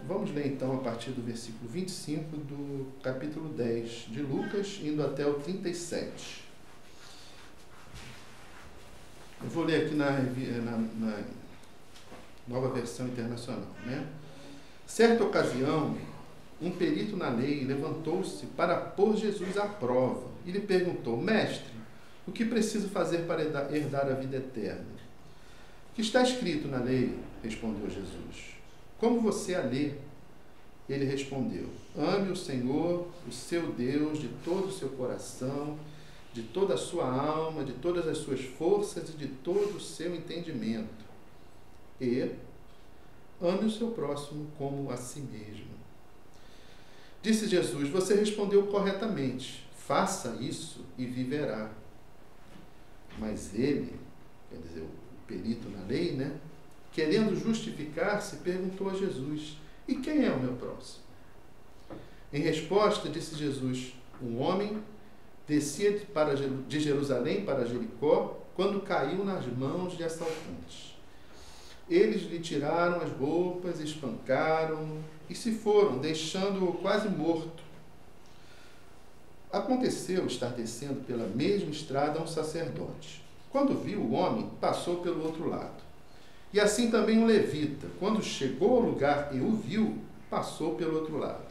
Vamos ler então a partir do versículo 25 do capítulo 10 de Lucas, indo até o 37. Eu vou ler aqui na Nova Versão Internacional, né? Certa ocasião, um perito na lei levantou-se para pôr Jesus à prova e lhe perguntou: Mestre, o que preciso fazer para herdar a vida eterna? O que está escrito na lei? Respondeu Jesus. Como você a lê? Ele respondeu: Ame o Senhor, o seu Deus, de todo o seu coração, de toda a sua alma, de todas as suas forças e de todo o seu entendimento. E ame o seu próximo como a si mesmo. Disse Jesus: Você respondeu corretamente. Faça isso e viverá. Mas ele, quer dizer, o perito na lei, né? Querendo justificar-se, perguntou a Jesus: E quem é o meu próximo? Em resposta, disse Jesus: Um homem descia de Jerusalém para Jericó quando caiu nas mãos de assaltantes. Eles lhe tiraram as roupas, espancaram-no e se foram, deixando-o quase morto. Aconteceu estar descendo pela mesma estrada um sacerdote. Quando viu o homem, passou pelo outro lado. E assim também um levita, quando chegou ao lugar e o viu, passou pelo outro lado.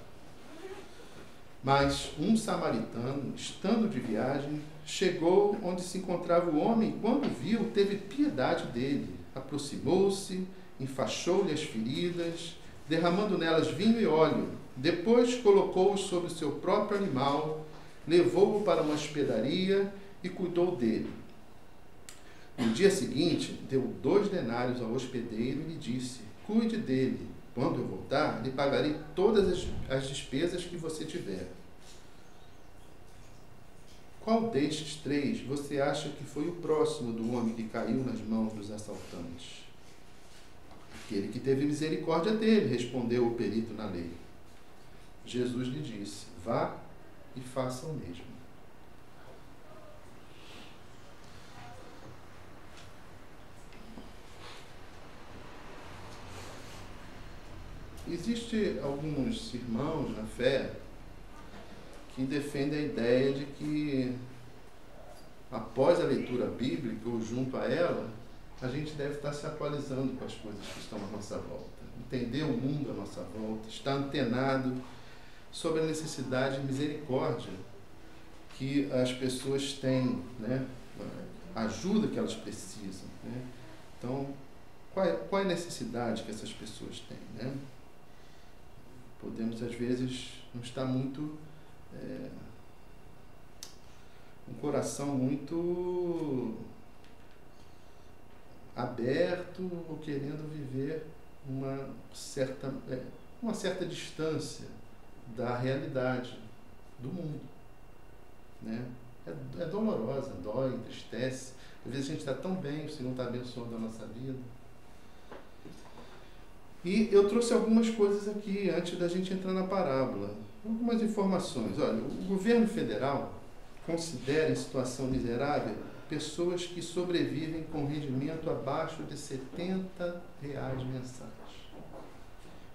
Mas um samaritano, estando de viagem, chegou onde se encontrava o homem e, quando viu, teve piedade dele. Aproximou-se, enfaixou-lhe as feridas, derramando nelas vinho e óleo. Depois colocou-o sobre o seu próprio animal, levou-o para uma hospedaria e cuidou dele. No dia seguinte, deu 2 denários ao hospedeiro e lhe disse: Cuide dele. Quando eu voltar, lhe pagarei todas as despesas que você tiver. Qual destes 3 você acha que foi o próximo do homem que caiu nas mãos dos assaltantes? Aquele que teve misericórdia dele, respondeu o perito na lei. Jesus lhe disse: Vá e faça o mesmo. Existem alguns irmãos na fé que defendem a ideia de que, após a leitura bíblica ou junto a ela, a gente deve estar se atualizando com as coisas que estão à nossa volta, entender o mundo à nossa volta, estar antenado sobre a necessidade de misericórdia que as pessoas têm, né? A ajuda que elas precisam, né? Então, qual é a necessidade que essas pessoas têm, né? Podemos, às vezes, não estar muito... um coração muito aberto ou querendo viver uma certa distância da realidade do mundo, né? É dolorosa, dói, entristece. Às vezes a gente está tão bem, o Senhor está abençoando a nossa vida. E eu trouxe algumas coisas aqui, antes da gente entrar na parábola. Algumas informações. Olha, o governo federal considera em situação miserável pessoas que sobrevivem com rendimento abaixo de R$70 mensais.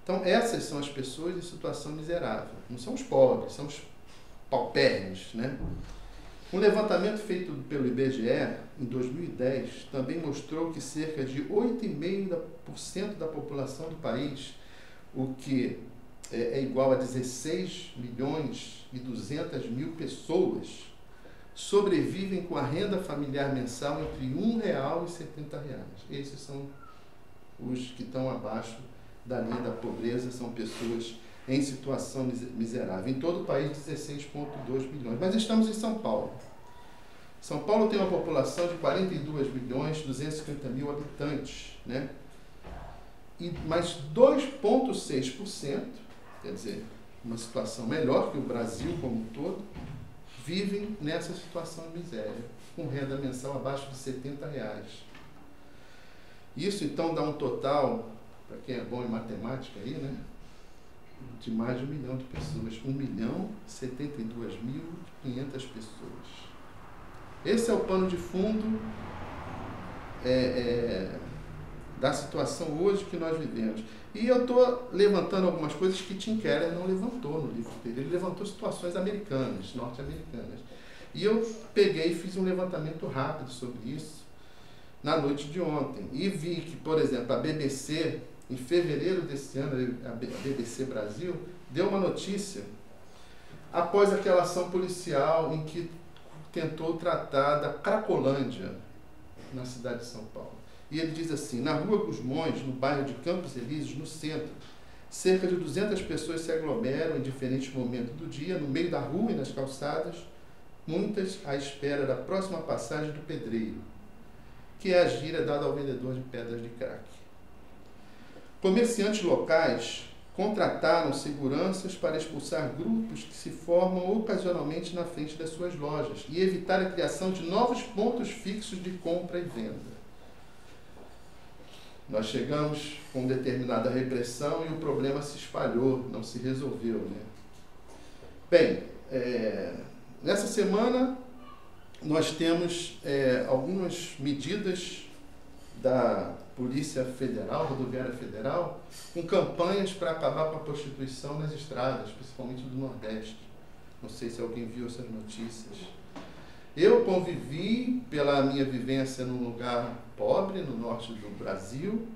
Então, essas são as pessoas em situação miserável. Não são os pobres, são os paupérrimos, né? Um levantamento feito pelo IBGE em 2010 também mostrou que cerca de 8,5% da população do país, o que é igual a 16.200.000 pessoas, sobrevivem com a renda familiar mensal entre R$1 e R$70. Esses são os que estão abaixo da linha da pobreza, são pessoas em situação miserável. Em todo o país, 16,2 milhões. Mas estamos em São Paulo. São Paulo tem uma população de 42.250.000 habitantes, né? Mas 2,6%, quer dizer, uma situação melhor que o Brasil como um todo, vivem nessa situação de miséria, com renda mensal abaixo de R$70. Isso, então, dá um total, para quem é bom em matemática aí, né? De mais de 1 milhão de pessoas, 1.072.500 pessoas. Esse é o pano de fundo da situação hoje que nós vivemos. E eu estou levantando algumas coisas que Tim Keller não levantou no livro dele. Ele levantou situações americanas, norte-americanas. E eu peguei e fiz um levantamento rápido sobre isso na noite de ontem. E vi que, por exemplo, a BBC, em fevereiro desse ano, a BBC Brasil, deu uma notícia após aquela ação policial em que tentou tratar da Cracolândia, na cidade de São Paulo. E ele diz assim: na Rua Gusmões, no bairro de Campos Elíseos, no centro, cerca de 200 pessoas se aglomeram em diferentes momentos do dia, no meio da rua e nas calçadas, muitas à espera da próxima passagem do pedreiro, que é a gíria dada ao vendedor de pedras de crack. Comerciantes locais contrataram seguranças para expulsar grupos que se formam ocasionalmente na frente das suas lojas e evitar a criação de novos pontos fixos de compra e venda. Nós chegamos com determinada repressão e o problema se espalhou, não se resolveu, né? Bem, nessa semana nós temos algumas medidas da Polícia Federal, Rodoviária Federal, com campanhas para acabar com a prostituição nas estradas, principalmente do Nordeste. Não sei se alguém viu essas notícias. Eu convivi, pela minha vivência num lugar pobre, no norte do Brasil,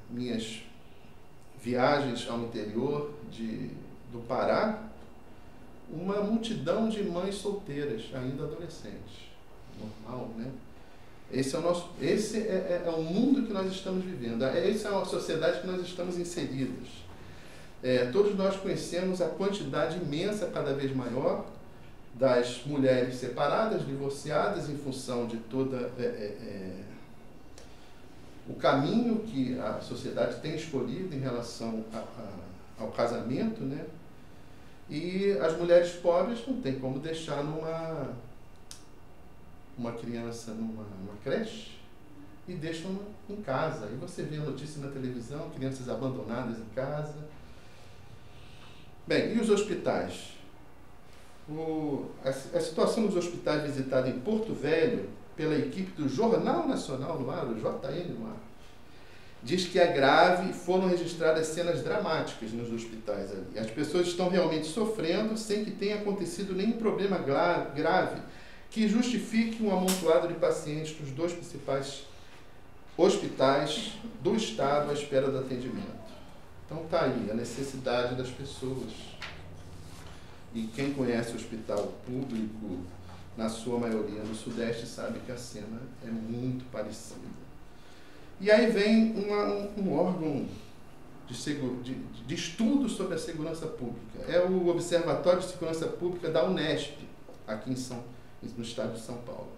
minhas viagens ao interior do Pará, uma multidão de mães solteiras, ainda adolescentes. Normal, né? Esse é o mundo que nós estamos vivendo. Essa é uma sociedade que nós estamos inseridos. Todos nós conhecemos a quantidade imensa, cada vez maior, das mulheres separadas, divorciadas, em função de toda o caminho que a sociedade tem escolhido em relação ao casamento, né? E as mulheres pobres não tem como deixar uma criança numa creche e deixam em casa. E você vê a notícia na televisão, crianças abandonadas em casa. Bem, e os hospitais? A situação dos hospitais visitada em Porto Velho pela equipe do Jornal Nacional no ar, o JN no ar, diz que é grave e foram registradas cenas dramáticas nos hospitais ali. As pessoas estão realmente sofrendo sem que tenha acontecido nenhum problema grave que justifique um amontoado de pacientes dos dois principais hospitais do Estado à espera do atendimento. Então está aí a necessidade das pessoas. E quem conhece o hospital público, na sua maioria no Sudeste, sabe que a cena é muito parecida. E aí vem um órgão de estudo sobre a segurança pública. É o Observatório de Segurança Pública da Unesp, aqui no estado de São Paulo.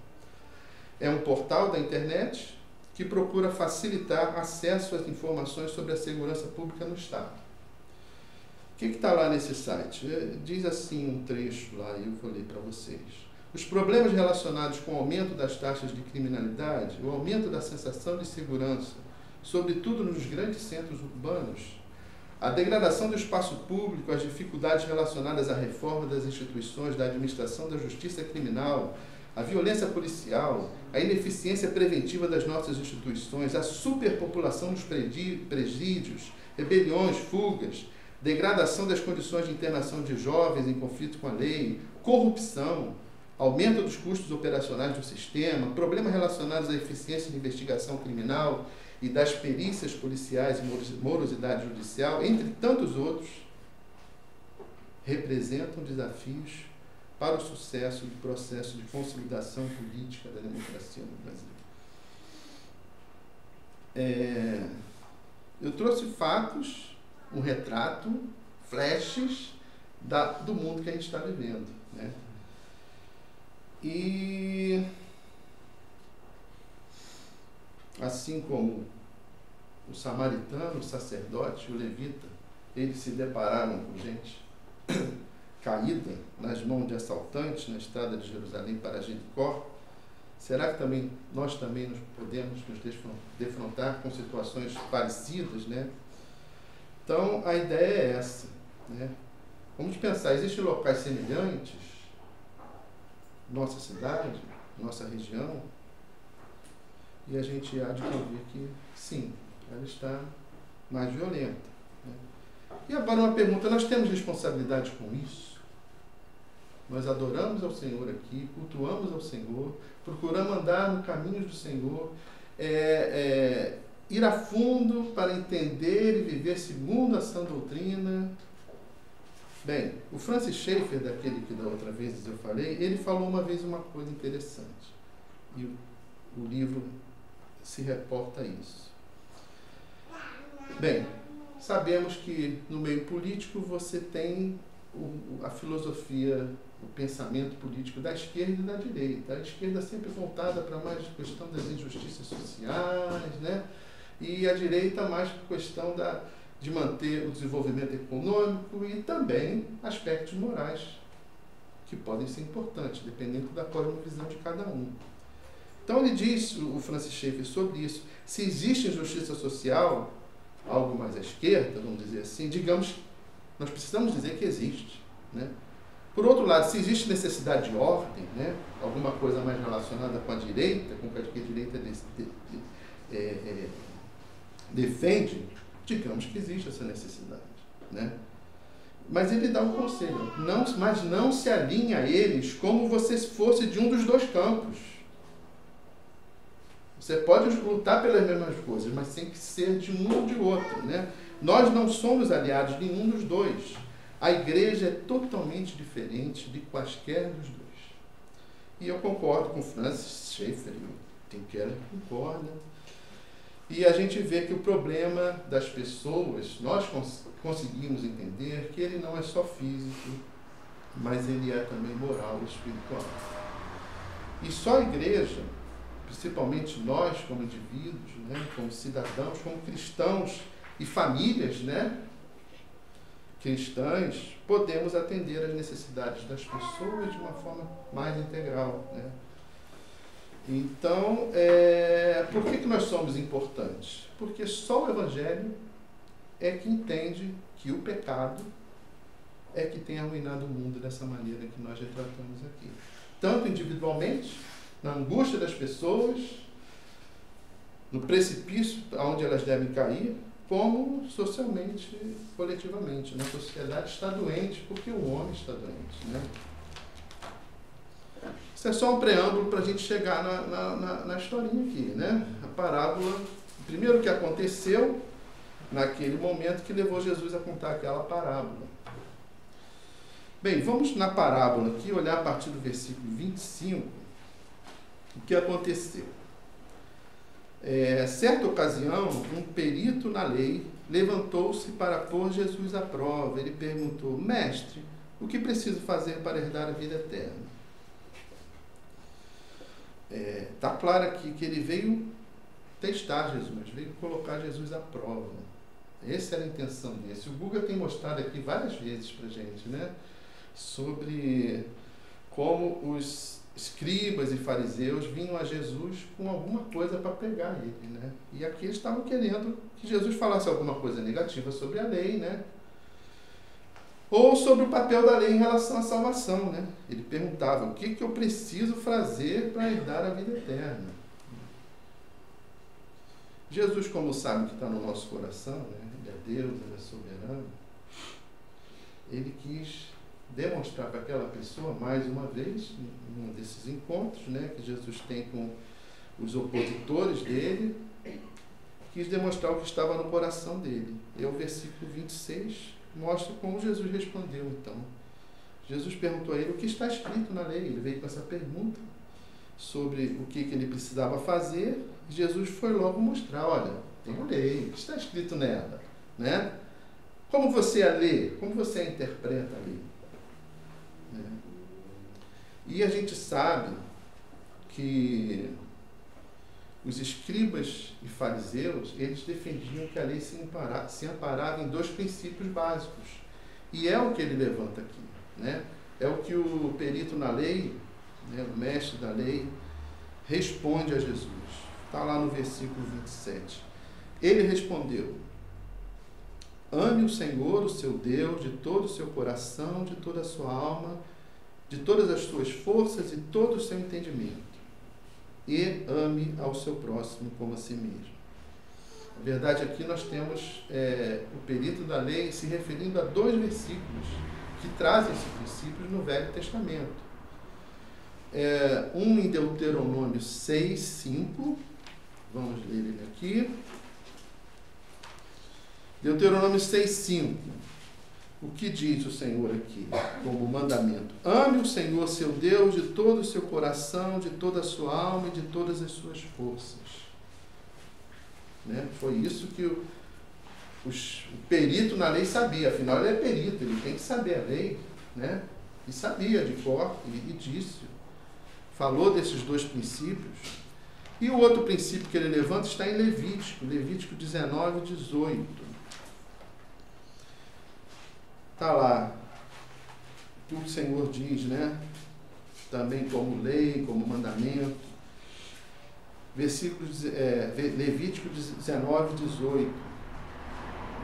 É um portal da internet que procura facilitar acesso às informações sobre a segurança pública no estado. O que está lá nesse site? Diz assim um trecho lá, e eu vou ler para vocês. Os problemas relacionados com o aumento das taxas de criminalidade, o aumento da sensação de segurança, sobretudo nos grandes centros urbanos, a degradação do espaço público, as dificuldades relacionadas à reforma das instituições, da administração da justiça criminal, a violência policial, a ineficiência preventiva das nossas instituições, a superpopulação dos presídios, rebeliões, fugas, degradação das condições de internação de jovens em conflito com a lei, corrupção, aumento dos custos operacionais do sistema, problemas relacionados à eficiência de investigação criminal e das perícias policiais e morosidade judicial, entre tantos outros, representam desafios para o sucesso do processo de consolidação política da democracia no Brasil. Eu trouxe fatos, um retrato, flashes do mundo que a gente está vivendo, né? E assim como o samaritano, o sacerdote, o levita, eles se depararam com gente caída nas mãos de assaltantes na estrada de Jerusalém para Jericó, será que nós também podemos nos defrontar com situações parecidas, né? Então, a ideia é essa, né? Vamos pensar, existem locais semelhantes, nossa cidade, nossa região, e a gente há de convir que, sim, ela está mais violenta. Né? E agora uma pergunta, nós temos responsabilidade com isso? Nós adoramos ao Senhor aqui, cultuamos ao Senhor, procuramos andar no caminho do Senhor, ir a fundo para entender e viver segundo a sã doutrina. Bem, o Francis Schaeffer, daquele que da outra vez eu falei, ele falou uma vez uma coisa interessante. E o livro se reporta a isso. Bem, sabemos que no meio político você tem a filosofia, o pensamento político da esquerda e da direita. A esquerda sempre voltada para mais questão das injustiças sociais, né? E a direita mais para a questão de manter o desenvolvimento econômico e também aspectos morais, que podem ser importantes, dependendo da cosmovisão de cada um. Então ele diz, o Francis Schaeffer, sobre isso, se existe injustiça social, algo mais à esquerda, vamos dizer assim, digamos, nós precisamos dizer que existe, né? Por outro lado, se existe necessidade de ordem, né, alguma coisa mais relacionada com a direita, com o que a direita defende, digamos que existe essa necessidade. Né? Mas ele dá um conselho, mas não se alinhe a eles como você fosse de um dos dois campos. Você pode lutar pelas mesmas coisas, mas tem que ser de um ou de outro. Né? Nós não somos aliados de nenhum dos dois. A igreja é totalmente diferente de quaisquer dos dois. E eu concordo com Francis Schaeffer, Tim Keller concorda. E a gente vê que o problema das pessoas, nós conseguimos entender que ele não é só físico, mas ele é também moral e espiritual. E só a igreja, principalmente nós como indivíduos, né, como cidadãos, como cristãos e famílias, né, cristãs, podemos atender às necessidades das pessoas de uma forma mais integral. Né? Então, por que nós somos importantes? Porque só o Evangelho é que entende que o pecado é que tem arruinado o mundo dessa maneira que nós retratamos aqui. Tanto individualmente, na angústia das pessoas, no precipício onde elas devem cair, como socialmente, coletivamente. A sociedade está doente porque o homem está doente. Né? Isso é só um preâmbulo para a gente chegar na historinha aqui. Né? A parábola, primeiro que aconteceu naquele momento que levou Jesus a contar aquela parábola. Bem, vamos na parábola aqui, olhar a partir do versículo 25, o que aconteceu. Certa ocasião, um perito na lei levantou-se para pôr Jesus à prova. Ele perguntou: Mestre, o que preciso fazer para herdar a vida eterna? Está claro aqui que ele veio testar Jesus, veio colocar Jesus à prova. Essa era a intenção desse. O Google tem mostrado aqui várias vezes para a gente, né, sobre como os escribas e fariseus vinham a Jesus com alguma coisa para pegar ele, né? E aqui eles estavam querendo que Jesus falasse alguma coisa negativa sobre a lei, né? Ou sobre o papel da lei em relação à salvação, né? Ele perguntava: o que eu preciso fazer para herdar a vida eterna? Jesus, como sabe que está no nosso coração, né? Ele é Deus, ele é soberano. Ele quis demonstrar para aquela pessoa, mais uma vez, em um desses encontros, né, que Jesus tem com os opositores dele, quis demonstrar o que estava no coração dele. E o versículo 26 mostra como Jesus respondeu, então. Jesus perguntou a ele o que está escrito na lei. Ele veio com essa pergunta sobre o que ele precisava fazer. E Jesus foi logo mostrar: olha, tem a lei, o que está escrito nela, né? Como você a lê? Como você a interpreta a lei? E a gente sabe que os escribas e fariseus, eles defendiam que a lei se amparava em dois princípios básicos. E é o que ele levanta aqui. Né? É o que o perito na lei, né, o mestre da lei, responde a Jesus. Está lá no versículo 27. Ele respondeu: ame o Senhor, o seu Deus, de todo o seu coração, de toda a sua alma, de todas as suas forças e todo o seu entendimento. e ame ao seu próximo como a si mesmo. Na verdade, aqui nós temos o perito da lei se referindo a 2 versículos que trazem esses princípios no Velho Testamento. Um em Deuteronômio 6:5, vamos ler ele aqui. Deuteronômio 6:5. O que diz o Senhor aqui como mandamento? Ame o Senhor seu Deus de todo o seu coração, de toda a sua alma e de todas as suas forças. Né? Foi isso que o perito na lei sabia. Afinal, ele é perito, ele tem que saber a lei. Né? E sabia de cor e disse. Falou desses 2 princípios. E o outro princípio que ele levanta está em Levítico 19:18. Está lá o que o Senhor diz, né? Também como lei, como mandamento. Levítico 19:18.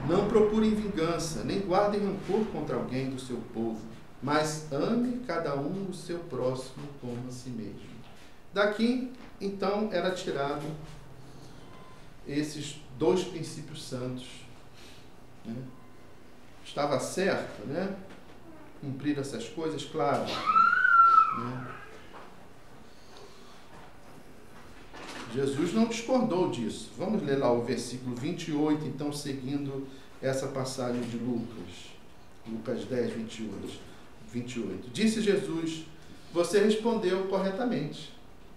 Não procurem vingança, nem guardem rancor contra alguém do seu povo, mas ame cada um o seu próximo como a si mesmo. Daqui, então, era tirado esses 2 princípios santos. Né? Estava certo, né? Cumprir essas coisas, claro. Né? Jesus não discordou disso. Vamos ler lá o versículo 28, então, seguindo essa passagem de Lucas. Lucas 10, 28. Disse Jesus: você respondeu corretamente.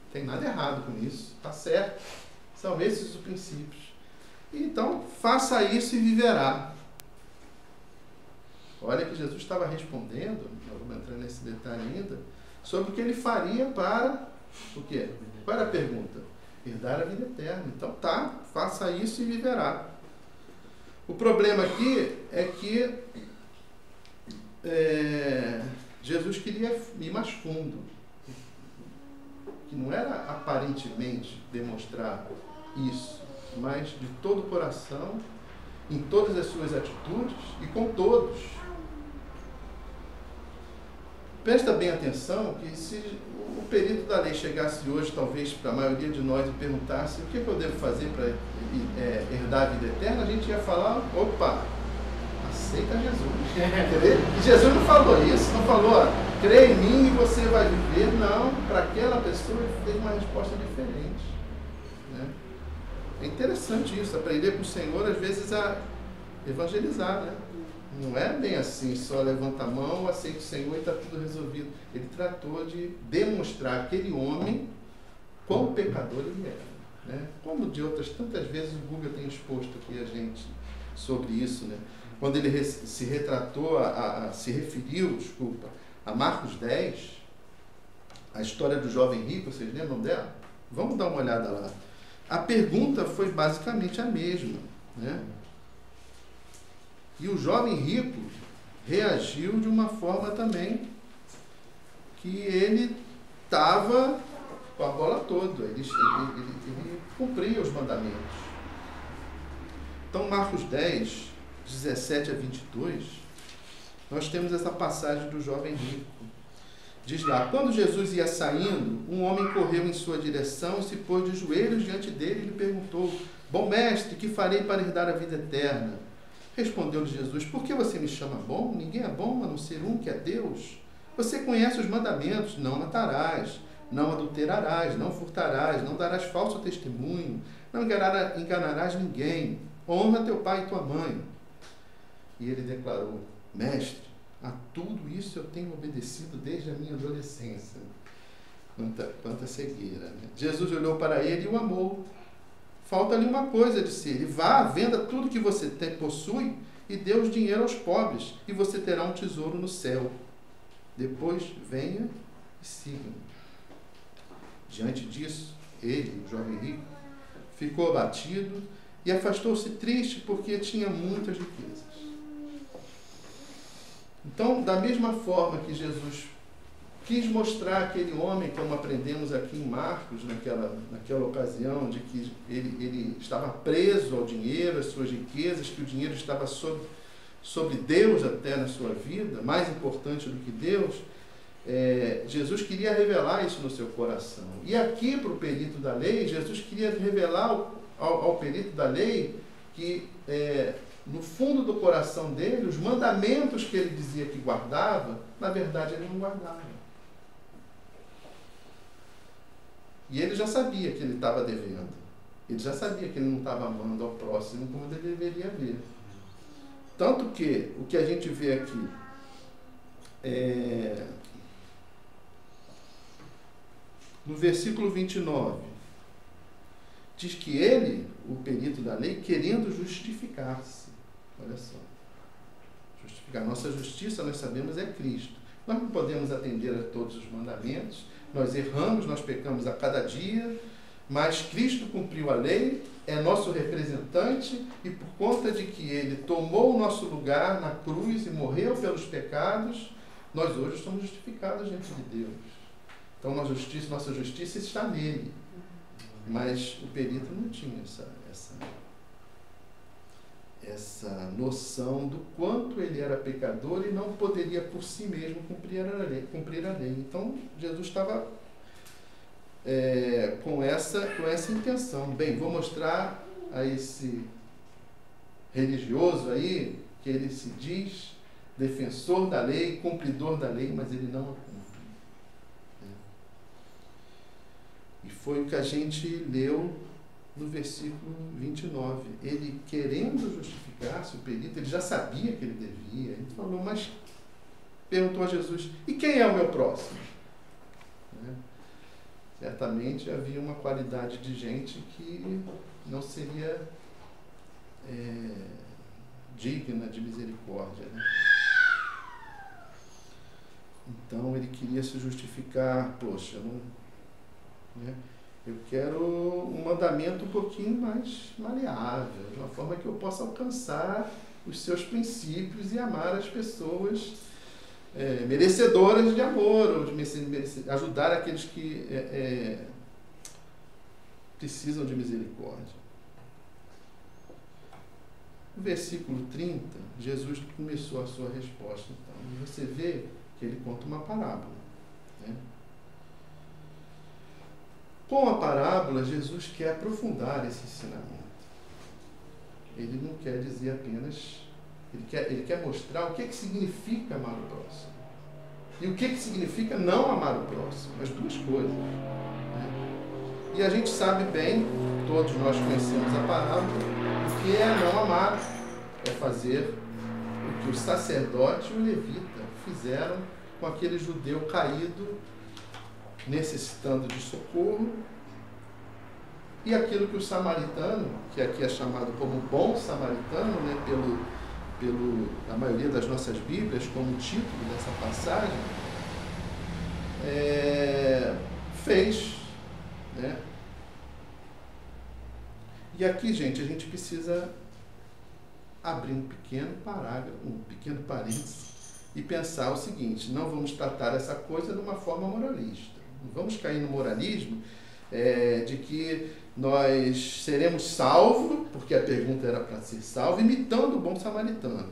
Não tem nada errado com isso. Está certo. São esses os princípios. Então, faça isso e viverá. Olha que Jesus estava respondendo, nós vamos entrar nesse detalhe ainda, sobre o que ele faria para o quê? Qual era a pergunta? Herdar a vida eterna. Então faça isso e viverá. O problema aqui é que Jesus queria ir mais fundo, que não era aparentemente demonstrar isso, mas de todo o coração, em todas as suas atitudes e com todos. Presta bem atenção que se o perito da lei chegasse hoje, talvez para a maioria de nós, e perguntasse o que eu devo fazer para herdar a vida eterna, a gente ia falar: opa, aceita Jesus. Entendeu? E Jesus não falou isso, não falou, crê em mim e você vai viver. Não, para aquela pessoa ele fez uma resposta diferente. Né? É interessante isso, aprender com o Senhor, às vezes, a evangelizar, né? Não é bem assim, só levanta a mão, aceita o Senhor e está tudo resolvido. Ele tratou de demonstrar aquele homem quão pecador ele era. Né? Como de outras tantas vezes o Google tem exposto aqui a gente sobre isso. Né? Quando ele se retratou, se referiu a Marcos 10, a história do jovem rico, vocês lembram dela? Vamos dar uma olhada lá. A pergunta foi basicamente a mesma, né? E o jovem rico reagiu de uma forma também que ele estava com a bola toda, ele cumpria os mandamentos. Então, Marcos 10, 17 a 22, nós temos essa passagem do jovem rico. Diz lá: quando Jesus ia saindo, um homem correu em sua direção e se pôs de joelhos diante dele e lhe perguntou: bom mestre, que farei para herdar a vida eterna? Respondeu-lhe Jesus: por que você me chama bom? Ninguém é bom a não ser um, que é Deus. Você conhece os mandamentos: não matarás, não adulterarás, não furtarás, não darás falso testemunho, não enganarás ninguém, honra teu pai e tua mãe. E ele declarou: mestre, a tudo isso eu tenho obedecido desde a minha adolescência. Quanta cegueira, né? Jesus olhou para ele e o amou. Falta-lhe uma coisa, disse ele: vá, venda tudo que você possui e dê o dinheiro aos pobres, e você terá um tesouro no céu. Depois venha e siga-me. Diante disso, ele, o jovem rico, ficou abatido e afastou-se triste porque tinha muitas riquezas. Então, da mesma forma que Jesus quis mostrar aquele homem, como aprendemos aqui em Marcos, naquela ocasião, de que ele estava preso ao dinheiro, às suas riquezas, que o dinheiro estava sobre Deus até na sua vida, mais importante do que Deus, Jesus queria revelar isso no seu coração. E aqui, para o perito da lei, Jesus queria revelar ao perito da lei que, no fundo do coração dele, os mandamentos que ele dizia que guardava, na verdade ele não guardava. E ele já sabia que ele estava devendo. Ele já sabia que ele não estava amando ao próximo como ele deveria ver. Tanto que, o que a gente vê aqui, no versículo 29, diz que ele, o perito da lei, querendo justificar-se. Olha só. Justificar. Nossa justiça, nós sabemos, é Cristo. Nós não podemos atender a todos os mandamentos, nós erramos, nós pecamos a cada dia, mas Cristo cumpriu a lei, é nosso representante, e por conta de que ele tomou o nosso lugar na cruz e morreu pelos pecados, nós hoje somos justificados diante de Deus. Então nossa justiça está nele. Mas o perito não tinha essa noção do quanto ele era pecador e não poderia por si mesmo cumprir a lei. Então Jesus estava com essa intenção. Bem, vou mostrar a esse religioso aí que ele se diz defensor da lei, cumpridor da lei, mas ele não a cumpre. E foi o que a gente leu no versículo 29. Ele, querendo justificar-se, o perito, ele já sabia que ele devia. Ele falou, mas perguntou a Jesus, e quem é o meu próximo? Certamente havia uma qualidade de gente que não seria digna de misericórdia. Então ele queria se justificar, poxa, eu quero um mandamento um pouquinho mais maleável, de uma forma que eu possa alcançar os seus princípios e amar as pessoas merecedoras de amor, ou de ajudar aqueles que precisam de misericórdia. No versículo 30, Jesus começou a sua resposta. Então, e você vê que ele conta uma parábola. Com a parábola, Jesus quer aprofundar esse ensinamento. Ele não quer dizer apenas... Ele quer mostrar o que significa amar o próximo. E o que significa não amar o próximo. As duas coisas. E a gente sabe bem, todos nós conhecemos a parábola, o que é não amar. É fazer o que o sacerdote e o levita fizeram com aquele judeu caído, necessitando de socorro, e aquilo que o samaritano, que aqui é chamado como bom samaritano, a maioria das nossas Bíblias, como título dessa passagem, fez. E aqui, gente, a gente precisa abrir um pequeno parágrafo, um pequeno parênteses, e pensar o seguinte: não vamos tratar essa coisa de uma forma moralista. Não vamos cair no moralismo de que nós seremos salvos, porque a pergunta era para ser salvo, imitando o bom samaritano.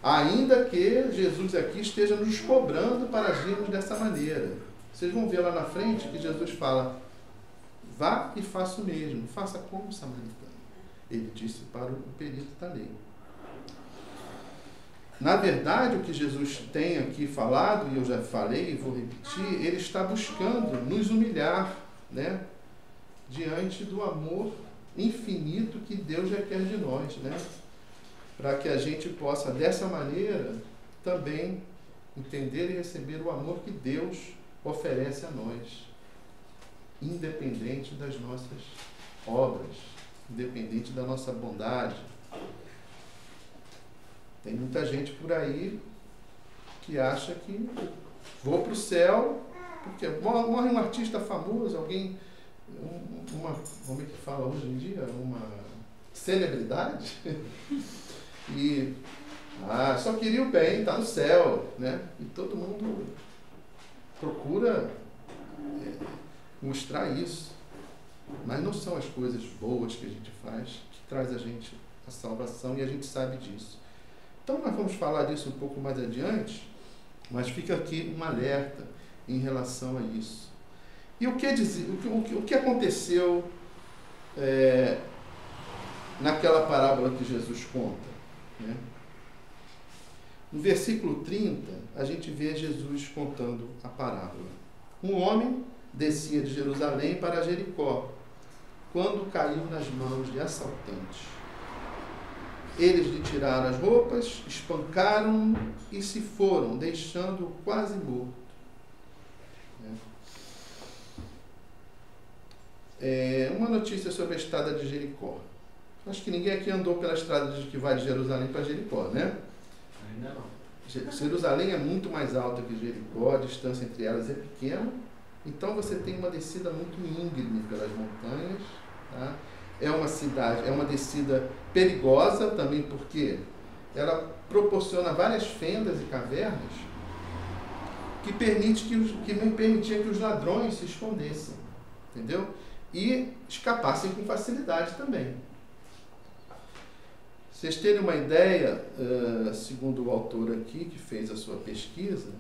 Ainda que Jesus aqui esteja nos cobrando para agirmos dessa maneira. Vocês vão ver lá na frente que Jesus fala, vá e faça o mesmo, faça como o samaritano. Ele disse para o perito da lei. Na verdade, o que Jesus tem aqui falado, e eu já falei e vou repetir, ele está buscando nos humilhar, diante do amor infinito que Deus já quer de nós, para que a gente possa, dessa maneira, também entender e receber o amor que Deus oferece a nós, independente das nossas obras, independente da nossa bondade. Tem muita gente por aí que acha que vou para o céu, porque morre um artista famoso, alguém, como é que fala hoje em dia? Uma celebridade, e só queria o bem, está no céu, E todo mundo procura mostrar isso. Mas não são as coisas boas que a gente faz que traz a gente a salvação, e a gente sabe disso. Então nós vamos falar disso um pouco mais adiante, Mas fica aqui um alerta em relação a isso. E o que aconteceu naquela parábola que Jesus conta? Né? No versículo 30, a gente vê Jesus contando a parábola. Um homem descia de Jerusalém para Jericó, quando caiu nas mãos de assaltantes. Eles lhe tiraram as roupas, espancaram-no e se foram, deixando-o quase morto. Uma notícia sobre a estrada de Jericó. Acho que ninguém aqui andou pela estrada que vai de Jerusalém para Jericó, né? Ainda não. Jerusalém é muito mais alta que Jericó, a distância entre elas é pequena, então você tem uma descida muito íngreme pelas montanhas, tá? É uma descida perigosa também, porque ela proporciona várias fendas e cavernas que não permitiam que os ladrões se escondessem, entendeu? E escapassem com facilidade também. Vocês terem uma ideia, segundo o autor aqui, que fez a sua pesquisa,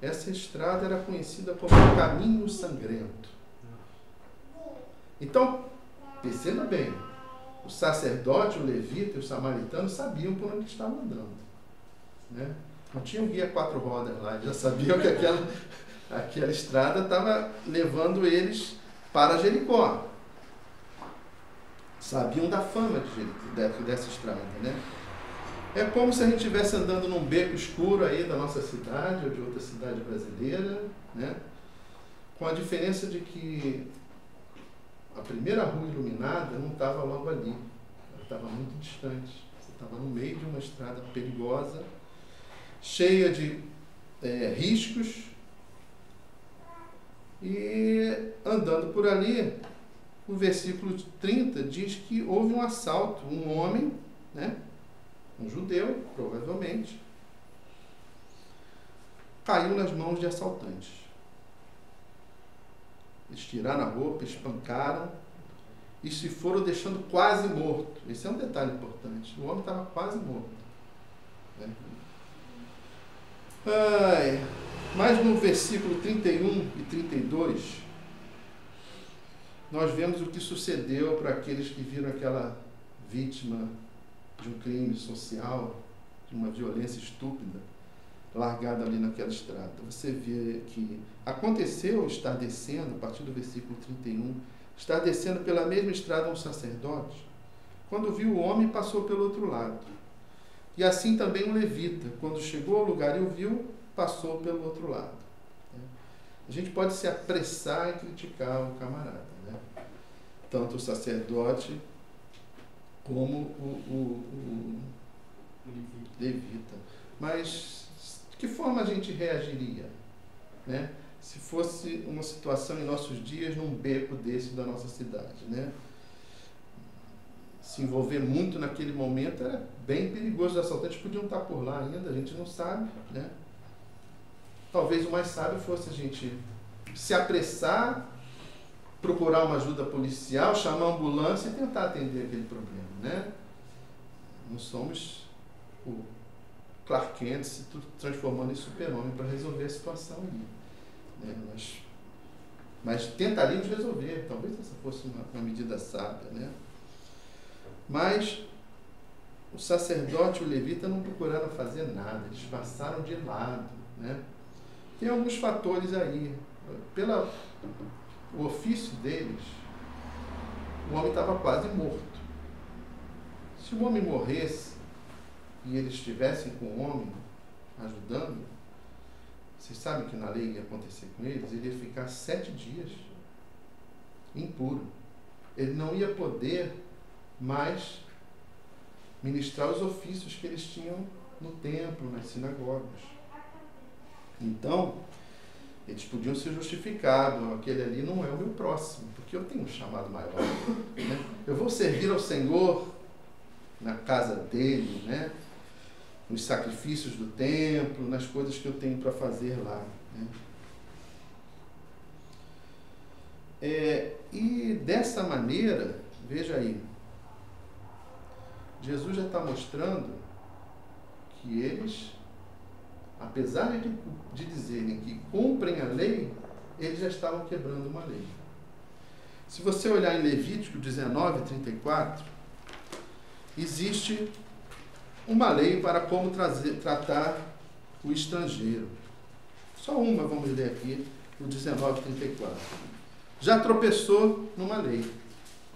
essa estrada era conhecida como o Caminho Sangrento. Então, perceba bem, o sacerdote, o levita e os samaritanos sabiam por onde estavam andando. Né? Não tinha um guia 4 rodas lá, já sabiam que aquela estrada estava levando eles para Jericó. Sabiam da fama dessa estrada, né? É como se a gente estivesse andando num beco escuro aí da nossa cidade ou de outra cidade brasileira, né? Com a diferença de que a primeira rua iluminada não estava logo ali, ela estava muito distante. Você estava no meio de uma estrada perigosa, cheia de riscos, e andando por ali, o versículo 30 diz que houve um assalto, um homem, né, um judeu, provavelmente, caiu nas mãos de assaltantes. Eles tiraram a roupa, espancaram e se foram deixando quase morto. Esse é um detalhe importante. O homem estava quase morto. Né? Mas no versículo 31 e 32, nós vemos o que sucedeu para aqueles que viram aquela vítima de um crime social, de uma violência estúpida, largada ali naquela estrada. Você vê que aconteceu estar descendo, a partir do versículo 31, estar descendo pela mesma estrada um sacerdote, quando viu o homem, passou pelo outro lado. E assim também um levita, quando chegou ao lugar e o viu, passou pelo outro lado. A gente pode se apressar em criticar o camarada, né? Tanto o sacerdote como o levita. Mas de que forma a gente reagiria, né? Se fosse uma situação em nossos dias num beco desse da nossa cidade, né? Se envolver muito naquele momento era bem perigoso. Os assaltantes podiam estar por lá ainda, a gente não sabe, né? Talvez o mais sábio fosse a gente se apressar, procurar uma ajuda policial, chamar a ambulância e tentar atender aquele problema, né? Não somos o Clark Kent se transformando em super-homem para resolver a situação ali, né? Mas tentaríamos resolver. Talvez essa fosse uma medida sábia, né? Mas o sacerdote e o levita não procuraram fazer nada, eles passaram de lado, né? Tem alguns fatores aí. Pelo ofício deles, o homem estava quase morto. Se o homem morresse e eles estivessem com o homem ajudando, vocês sabem que na lei ia acontecer com eles, ele ia ficar 7 dias impuro. Ele não ia poder mais ministrar os ofícios que eles tinham no templo, nas sinagogas. Então, eles podiam ser justificados. Aquele ali não é o meu próximo, porque eu tenho um chamado maior, né? Eu vou servir ao Senhor na casa dele, né? Nos sacrifícios do templo, nas coisas que eu tenho para fazer lá, né? E dessa maneira, veja aí, Jesus já está mostrando que eles apesar de dizerem que cumprem a lei, eles já estavam quebrando uma lei. Se você olhar em Levítico 19:34, existe uma lei para como tratar o estrangeiro. Só uma, vamos ler aqui, o 19:34. Já tropeçou numa lei,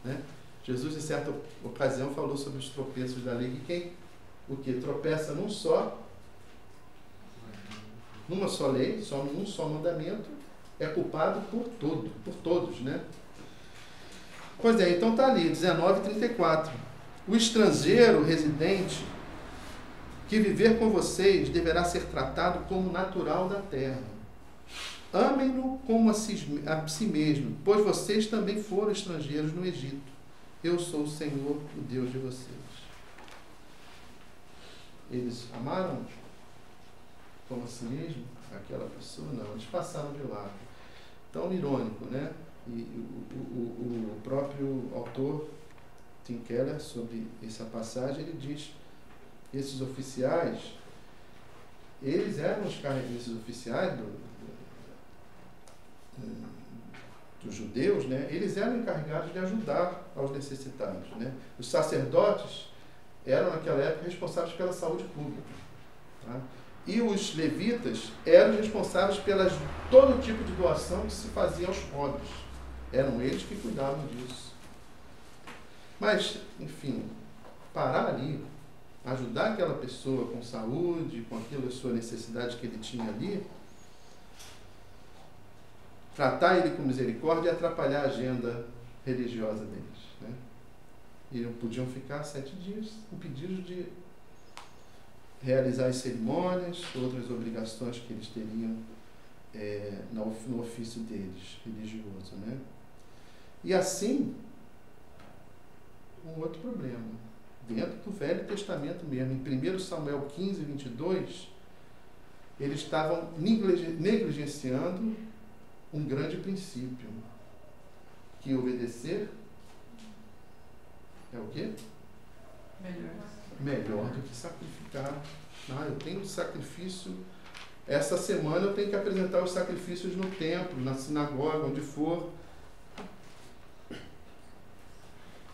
né? Jesus, em certa ocasião, falou sobre os tropeços da lei, que quem tropeça numa só lei, só num só mandamento, é culpado por todos, né? Pois é, então está ali, 19:34. O estrangeiro residente que viver com vocês deverá ser tratado como natural da terra. Amem-no como a si mesmo, pois vocês também foram estrangeiros no Egito. Eu sou o Senhor, o Deus de vocês. Eles amaram como a si mesmo aquela pessoa? Não, eles passaram de lado. Tão irônico, né? E o próprio autor, Tim Keller, sobre essa passagem, ele diz: esses oficiais, eles eram esses oficiais dos judeus, né? Eles eram encarregados de ajudar aos necessitados, né? Os sacerdotes eram, naquela época, responsáveis pela saúde pública, tá? E os levitas eram responsáveis por todo tipo de doação que se fazia aos pobres. Eram eles que cuidavam disso. Mas, enfim, parar ali, ajudar aquela pessoa com saúde, com aquela sua necessidade que ele tinha ali, tratar ele com misericórdia e atrapalhar a agenda religiosa deles, né? E não podiam ficar 7 dias impedidos de realizar as cerimônias, outras obrigações que eles teriam no ofício deles, religioso, né? E assim, um outro problema, dentro do Velho Testamento mesmo, em 1 Samuel 15:22, eles estavam negligenciando um grande princípio, que obedecer é o quê? Melhor do que sacrificar. Eu tenho sacrifício, essa semana eu tenho que apresentar os sacrifícios no templo, na sinagoga, onde for.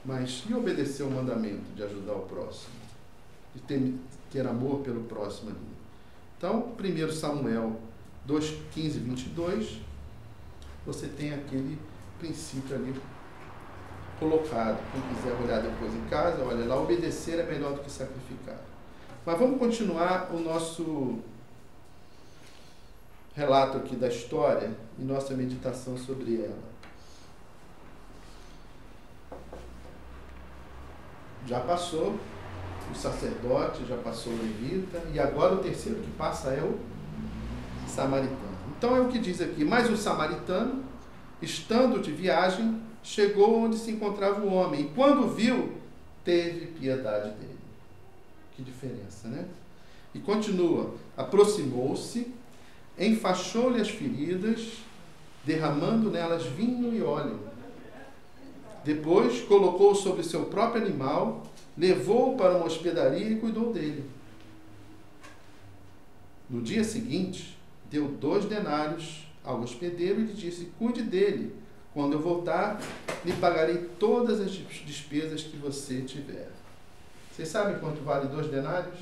Mas e obedecer o mandamento de ajudar o próximo? De ter amor pelo próximo ali? Então, 1 Samuel 2:15-22, você tem aquele princípio ali colocado. Quem quiser olhar depois em casa, olha lá, obedecer é melhor do que sacrificar. Mas vamos continuar o nosso relato aqui da história e nossa meditação sobre ela. Já passou o sacerdote, já passou o levita, e agora o terceiro que passa é o samaritano. Então é o que diz aqui: mas o samaritano, estando de viagem, chegou onde se encontrava o homem, e quando viu, teve piedade dele. Que diferença, né? E continua: aproximou-se, enfaixou-lhe as feridas, derramando nelas vinho e óleo. Depois colocou-o sobre seu próprio animal, levou-o para uma hospedaria e cuidou dele. No dia seguinte, deu 2 denários ao hospedeiro e lhe disse: cuide dele. Quando eu voltar, lhe pagarei todas as despesas que você tiver. Vocês sabem quanto vale 2 denários?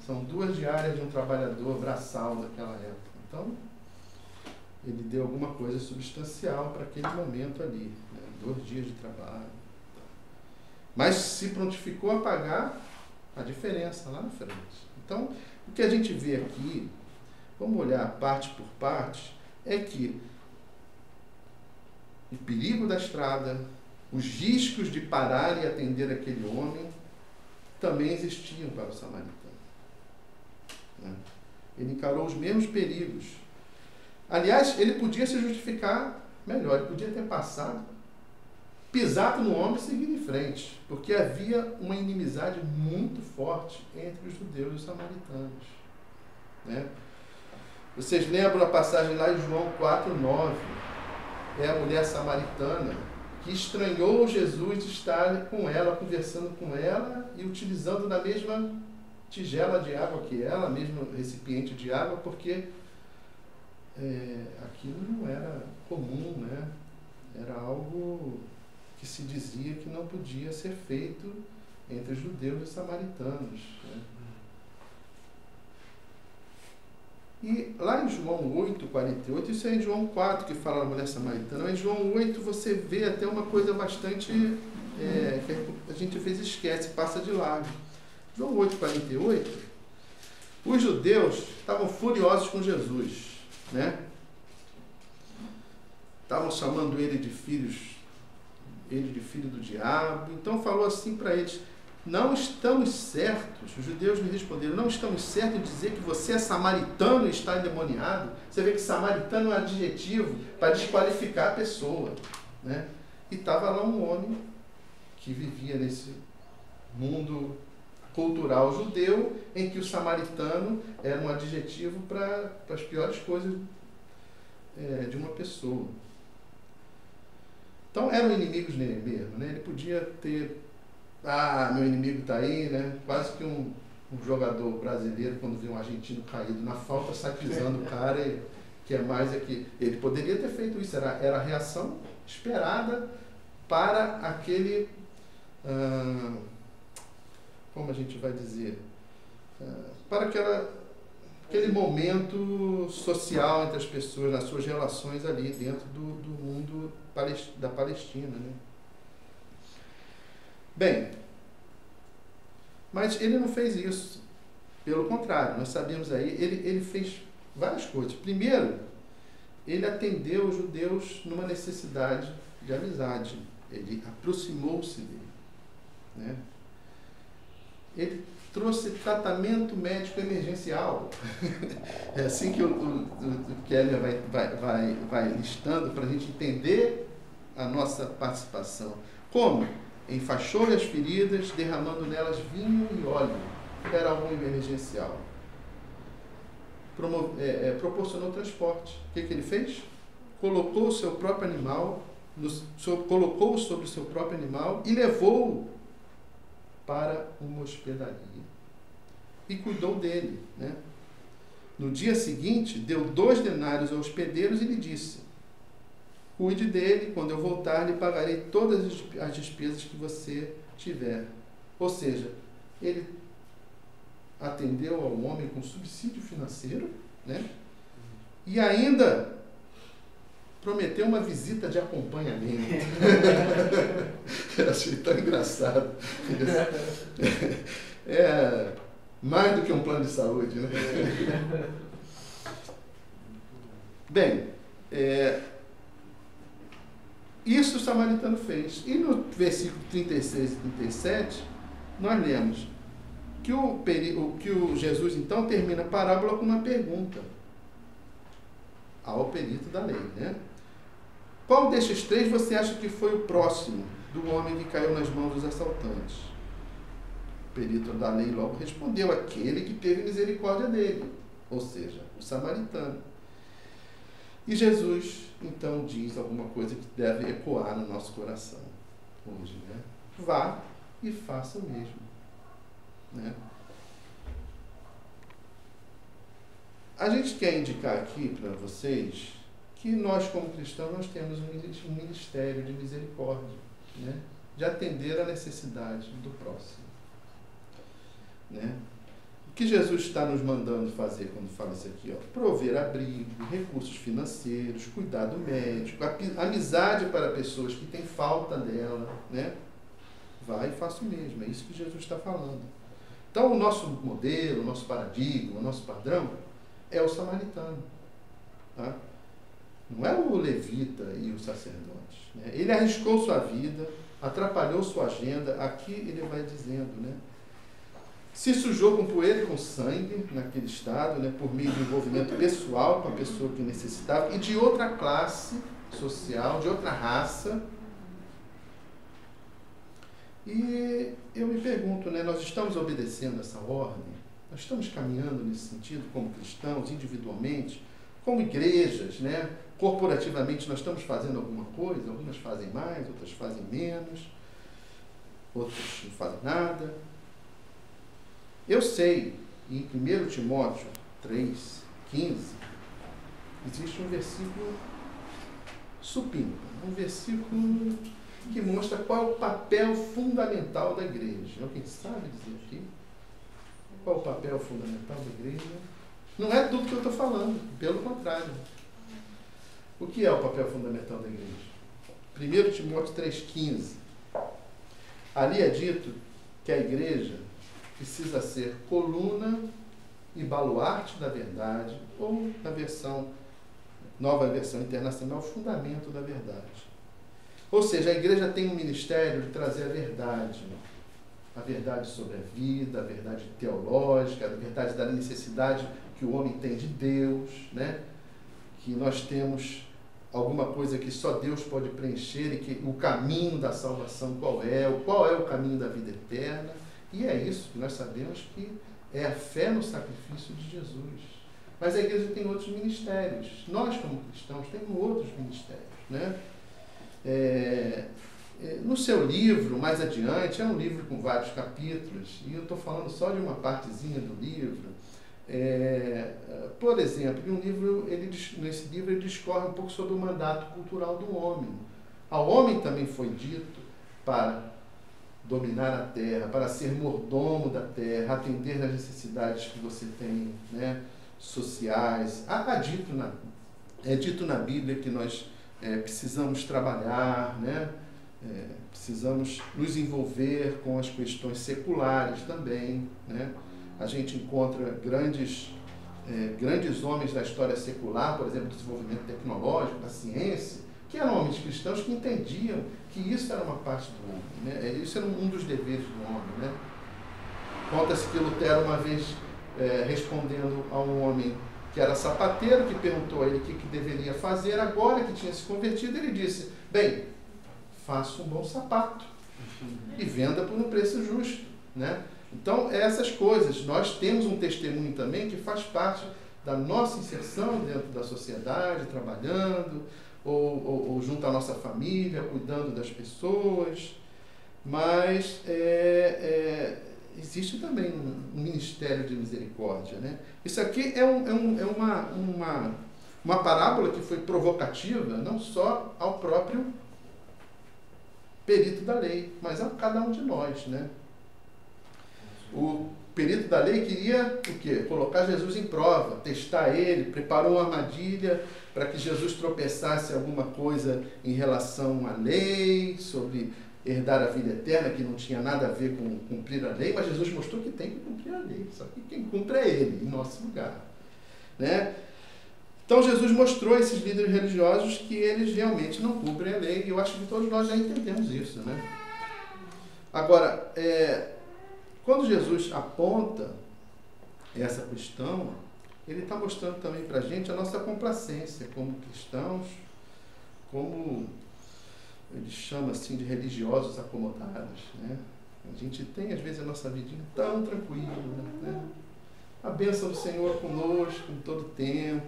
São 2 diárias de um trabalhador braçal daquela época. Então, ele deu alguma coisa substancial para aquele momento ali, né? 2 dias de trabalho. Mas se prontificou a pagar a diferença lá na frente. Então, o que a gente vê aqui, vamos olhar parte por parte, é que o perigo da estrada, os riscos de parar e atender aquele homem, também existiam para o samaritano, né? Ele encarou os mesmos perigos. Aliás, ele podia se justificar melhor, ele podia ter passado, pisado no homem e seguido em frente, porque havia uma inimizade muito forte entre os judeus e os samaritanos, né? Vocês lembram a passagem lá em João 4:9? É a mulher samaritana que estranhou Jesus de estar com ela, conversando com ela e utilizando da mesma tigela de água que ela, mesmo recipiente de água, porque aquilo não era comum, né? Era algo que se dizia que não podia ser feito entre judeus e samaritanos, né? E lá em João 8:48, isso é em João 4 que fala da mulher samaritana, mas em João 8 você vê até uma coisa bastante que a gente às vezes esquece, passa de largo. João 8:48, os judeus estavam furiosos com Jesus, né? Estavam chamando ele de filho do diabo. Então falou assim para eles: não estamos certos, os judeus lhe responderam, não estamos certos em dizer que você é samaritano e está endemoniado. Você vê que samaritano é um adjetivo para desqualificar a pessoa, né? E estava lá um homem que vivia nesse mundo cultural judeu, em que o samaritano era um adjetivo para as piores coisas de uma pessoa. Então eram inimigos nele mesmo, né? Ele podia ter, meu inimigo está aí, né? Quase que um jogador brasileiro, quando vê um argentino caído na falta, sai pisando o cara, que é mais aqui. Ele poderia ter feito isso, era a reação esperada para aquele, como a gente vai dizer, para aquele momento social entre as pessoas, nas suas relações ali dentro do mundo da Palestina, né? Bem, mas ele não fez isso. Pelo contrário, nós sabemos aí, ele fez várias coisas. Primeiro, ele atendeu os judeus numa necessidade de amizade. Ele aproximou-se dele, né? Ele trouxe tratamento médico emergencial. É assim que o Keller vai listando para a gente entender a nossa participação. Como? Enfaixou-lhe as feridas, derramando nelas vinho e óleo. Era algo emergencial. Proporcionou transporte. O que ele fez? Colocou o seu próprio animal, colocou sobre o seu próprio animal e levou-o para uma hospedaria. E cuidou dele, né? No dia seguinte, deu 2 denários aos hospedeiros e lhe disse: cuide dele, quando eu voltar, lhe pagarei todas as despesas que você tiver. Ou seja, ele atendeu ao homem com subsídio financeiro, né? E ainda prometeu uma visita de acompanhamento. Eu achei tão engraçado isso. É mais do que um plano de saúde, né? Bem, isso o samaritano fez. E no versículo 36 e 37, nós lemos que o Jesus, então, termina a parábola com uma pergunta ao perito da lei, né? Qual destes 3 você acha que foi o próximo do homem que caiu nas mãos dos assaltantes? O perito da lei logo respondeu: aquele que teve misericórdia dele, ou seja, o samaritano. E Jesus, então, diz alguma coisa que deve ecoar no nosso coração hoje, né? Vá e faça o mesmo, né? A gente quer indicar aqui para vocês que nós, como cristãos, nós temos um ministério de misericórdia, né? De atender a necessidade do próximo, né? O que Jesus está nos mandando fazer quando fala isso aqui? Prover abrigo, recursos financeiros, cuidado médico, amizade para pessoas que têm falta dela, né? Vai e faça o mesmo, é isso que Jesus está falando. Então, o nosso modelo, o nosso paradigma, o nosso padrão é o samaritano, tá? Não é o levita e o sacerdote, né? Ele arriscou sua vida, atrapalhou sua agenda. Aqui ele vai dizendo, né? Se sujou com poeira e com sangue naquele estado, né? Por meio de envolvimento pessoal com a pessoa que necessitava e de outra classe social, de outra raça. E eu me pergunto, né? Nós estamos obedecendo essa ordem? Nós estamos caminhando nesse sentido como cristãos, individualmente, como igrejas, né? Corporativamente nós estamos fazendo alguma coisa, algumas fazem mais, outras fazem menos, outras não fazem nada. Eu sei, em 1 Timóteo 3,15, existe um versículo supimpa, um versículo que mostra qual é o papel fundamental da igreja. Alguém sabe dizer aqui? Qual é o papel fundamental da igreja? Não é tudo que eu estou falando, pelo contrário. O que é o papel fundamental da igreja? 1 Timóteo 3,15. Ali é dito que a igreja precisa ser coluna e baluarte da verdade, ou na nova versão internacional, fundamento da verdade. Ou seja, a igreja tem um ministério de trazer a verdade sobre a vida, a verdade teológica, a verdade da necessidade que o homem tem de Deus, né? Que nós temos alguma coisa que só Deus pode preencher, e que o caminho da salvação qual é o caminho da vida eterna. E é isso que nós sabemos que é a fé no sacrifício de Jesus. Mas a igreja tem outros ministérios. Nós, como cristãos, temos outros ministérios, né? No seu livro, mais adiante, é um livro com vários capítulos, e eu estou falando só de uma partezinha do livro. Por exemplo, nesse livro ele discorre um pouco sobre o mandato cultural do homem. Ao homem também foi dito para dominar a terra, para ser mordomo da terra, atender às necessidades que você tem, né, sociais. É dito na Bíblia que nós precisamos trabalhar, né? Precisamos nos envolver com as questões seculares também, né? A gente encontra grandes homens da história secular, por exemplo, do desenvolvimento tecnológico, da ciência, que eram homens cristãos que entendiam que isso era uma parte do homem, né? Isso era um dos deveres do homem, né? Conta-se que Lutero, uma vez, respondendo a um homem que era sapateiro, que perguntou a ele o que deveria fazer agora que tinha se convertido, ele disse: bem, faça um bom sapato e venda por um preço justo, né? Então, essas coisas, nós temos um testemunho também que faz parte da nossa inserção dentro da sociedade, trabalhando, ou junto à nossa família, cuidando das pessoas, mas existe também um ministério de misericórdia, né? Isso aqui é uma parábola que foi provocativa, não só ao próprio perito da lei, mas a cada um de nós, né? O perito da lei queria o quê? Colocar Jesus em prova, testar ele, preparou uma armadilha para que Jesus tropeçasse alguma coisa em relação à lei, sobre herdar a vida eterna, que não tinha nada a ver com cumprir a lei, mas Jesus mostrou que tem que cumprir a lei, só que quem cumpre é ele, em nosso lugar, né? Então Jesus mostrou a esses líderes religiosos que eles realmente não cumprem a lei, e eu acho que todos nós já entendemos isso, né? Agora, quando Jesus aponta essa questão, ele está mostrando também para a gente a nossa complacência como cristãos, como ele chama assim de religiosos acomodados, né? A gente tem às vezes a nossa vidinha tão tranquila, né? A bênção do Senhor conosco em todo tempo,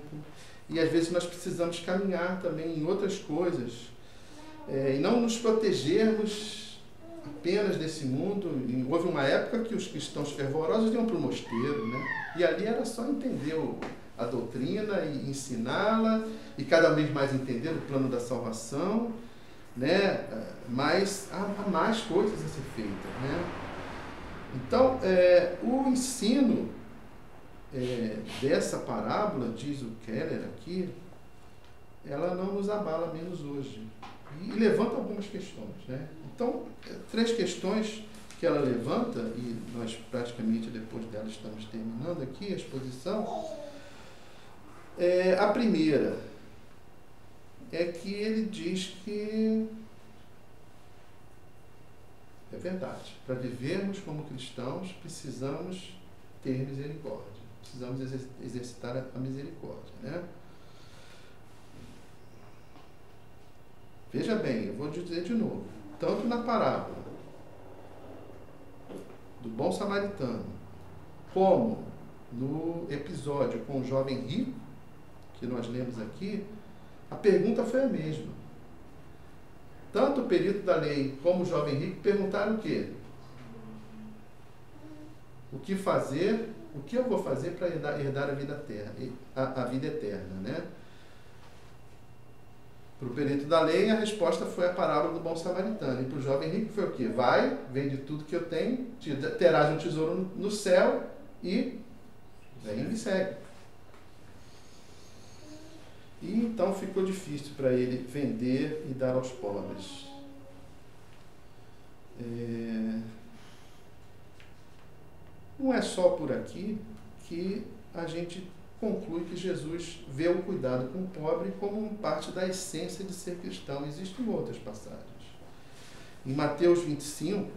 e às vezes nós precisamos caminhar também em outras coisas, e não nos protegermos apenas desse mundo. E houve uma época que os cristãos fervorosos iam para o mosteiro, né? E ali era só entender a doutrina e ensiná-la, e cada vez mais entender o plano da salvação, né? Mas há mais coisas a ser feitas, né? Então, o ensino dessa parábola, diz o Keller aqui, ela não nos abala menos hoje, e levanta algumas questões, né? Então, 3 questões que ela levanta, e nós praticamente depois dela estamos terminando aqui a exposição. A primeira é que ele diz que é verdade, para vivermos como cristãos precisamos ter misericórdia, precisamos exercitar a misericórdia, né? Veja bem, eu vou dizer de novo, tanto na parábola do bom samaritano, como no episódio com o jovem rico, que nós lemos aqui, a pergunta foi a mesma. Tanto o perito da lei como o jovem rico perguntaram o quê? O que eu vou fazer para herdar a vida eterna, né? Para o perito da lei, a resposta foi a parábola do bom samaritano. E para o jovem rico foi o quê? Vai, vende tudo que eu tenho, terás um tesouro no céu e vem e me segue. E então ficou difícil para ele vender e dar aos pobres. Não é só por aqui que a gente conclui que Jesus vê o cuidado com o pobre como parte da essência de ser cristão. Existem outras passagens. Em Mateus 25,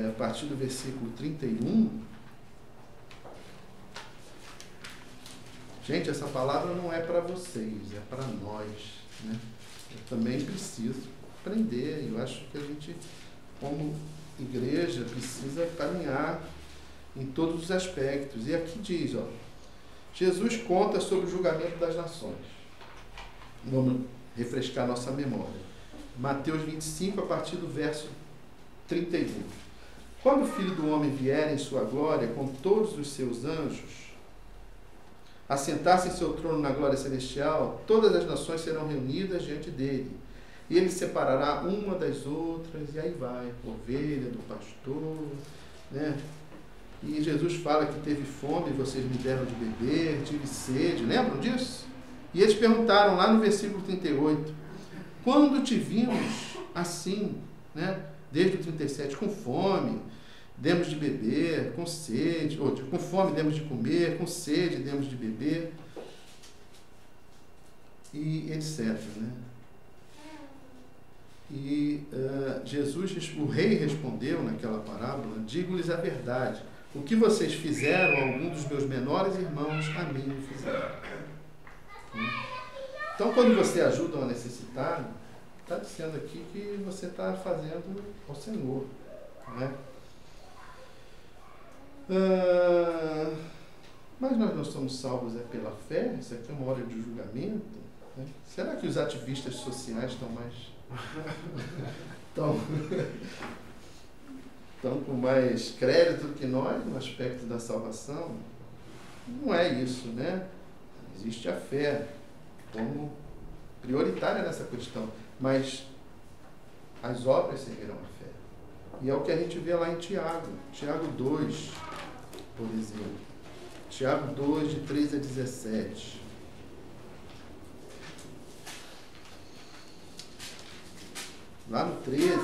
a partir do versículo 31, gente, essa palavra não é para vocês, é para nós, né? Eu também preciso aprender. Eu acho que a gente, como igreja, precisa caminhar em todos os aspectos. E aqui diz, Jesus conta sobre o julgamento das nações. Vamos refrescar nossa memória. Mateus 25, a partir do verso 31. Quando o Filho do Homem vier em sua glória, com todos os seus anjos, assentar-se em seu trono na glória celestial, todas as nações serão reunidas diante dele. E ele separará uma das outras, e aí vai, ovelha do pastor, né? E Jesus fala que teve fome e vocês me deram de beber, tive sede, lembram disso? E eles perguntaram lá no versículo 38, quando te vimos assim, né? Desde o 37, com fome, demos de beber, com sede, ou com fome demos de comer, com sede demos de beber, e etc, né? E Jesus, o rei respondeu naquela parábola, digo-lhes a verdade, o que vocês fizeram a algum dos meus menores irmãos, a mim o fizeram. Então, quando você ajuda um necessitado, está dizendo aqui que você está fazendo ao Senhor, né? Mas nós não somos salvos pela fé? Isso aqui é uma hora de julgamento, né? Será que os ativistas sociais estão com mais crédito que nós no aspecto da salvação? Não é isso, né? Existe a fé como prioritária nessa questão, mas as obras seguirão a fé. E é o que a gente vê lá em Tiago 2, por exemplo. Tiago 2, de 3 a 17. Lá no 13,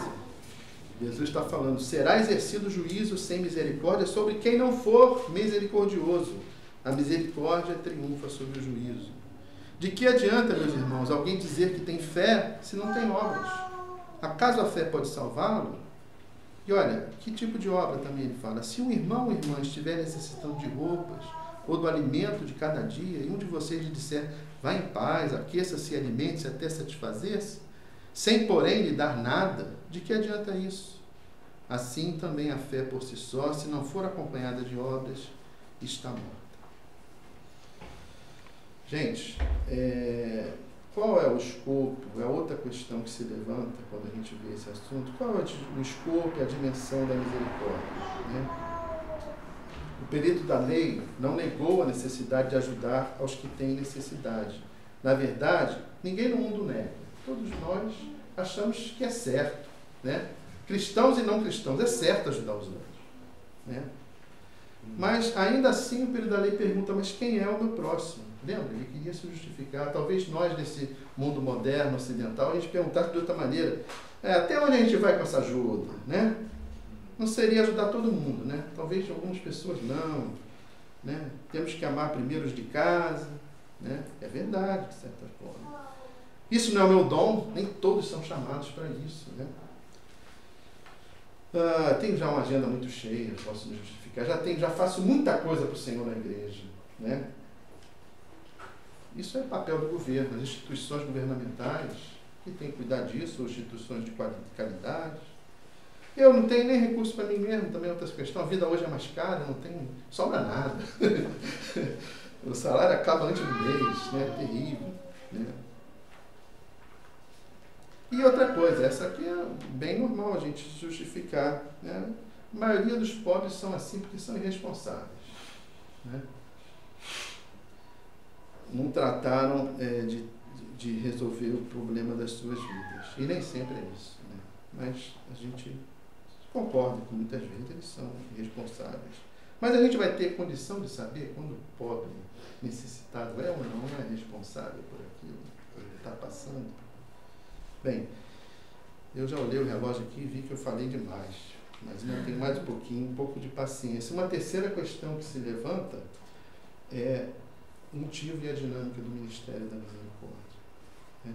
Jesus está falando, será exercido juízo sem misericórdia sobre quem não for misericordioso. A misericórdia triunfa sobre o juízo. De que adianta, meus irmãos, alguém dizer que tem fé se não tem obras? Acaso a fé pode salvá-lo? E olha, que tipo de obra também ele fala? Se um irmão ou irmã estiver necessitando de roupas ou do alimento de cada dia, e um de vocês lhe disser, vá em paz, aqueça-se e alimente-se até satisfazer-se, sem porém lhe dar nada, de que adianta isso? Assim também a fé por si só, se não for acompanhada de obras, está morta. Gente, qual é o escopo? É outra questão que se levanta quando a gente vê esse assunto. Qual é o escopo e a dimensão da misericórdia, né? O perito da lei não negou a necessidade de ajudar aos que têm necessidade. Na verdade, ninguém no mundo nega. Todos nós achamos que é certo, né? Cristãos e não cristãos, é certo ajudar os outros, né? Mas, ainda assim, o perito da lei pergunta, mas quem é o meu próximo? Lembra? Ele queria se justificar. Talvez nós, nesse mundo moderno, ocidental, a gente perguntasse de outra maneira. Até onde a gente vai com essa ajuda, né? Não seria ajudar todo mundo, né? Talvez algumas pessoas não, né? Temos que amar primeiro os de casa, né? É verdade, de certa forma. Isso não é o meu dom, nem todos são chamados para isso, né? Tenho já uma agenda muito cheia, posso me justificar. Já faço muita coisa para o Senhor na igreja, né? Isso é papel do governo, as instituições governamentais que têm que cuidar disso, ou instituições de caridade. Eu não tenho nem recurso para mim mesmo, também é outra questão. A vida hoje é mais cara, não tem, sobra nada. O salário acaba antes do mês, né? Terrível, né? E outra coisa, essa aqui é bem normal a gente justificar, né? A maioria dos pobres são assim porque são irresponsáveis, né? Não trataram de resolver o problema das suas vidas. E nem sempre é isso, né? Mas a gente concorda que muitas vezes eles são irresponsáveis. Mas a gente vai ter condição de saber quando o pobre, necessitado, é ou não é responsável por aquilo que ele está passando. Bem, eu já olhei o relógio aqui e vi que eu falei demais, mas ainda tenho mais um pouco de paciência. Uma terceira questão que se levanta é o motivo e a dinâmica do Ministério da Misericórdia, né?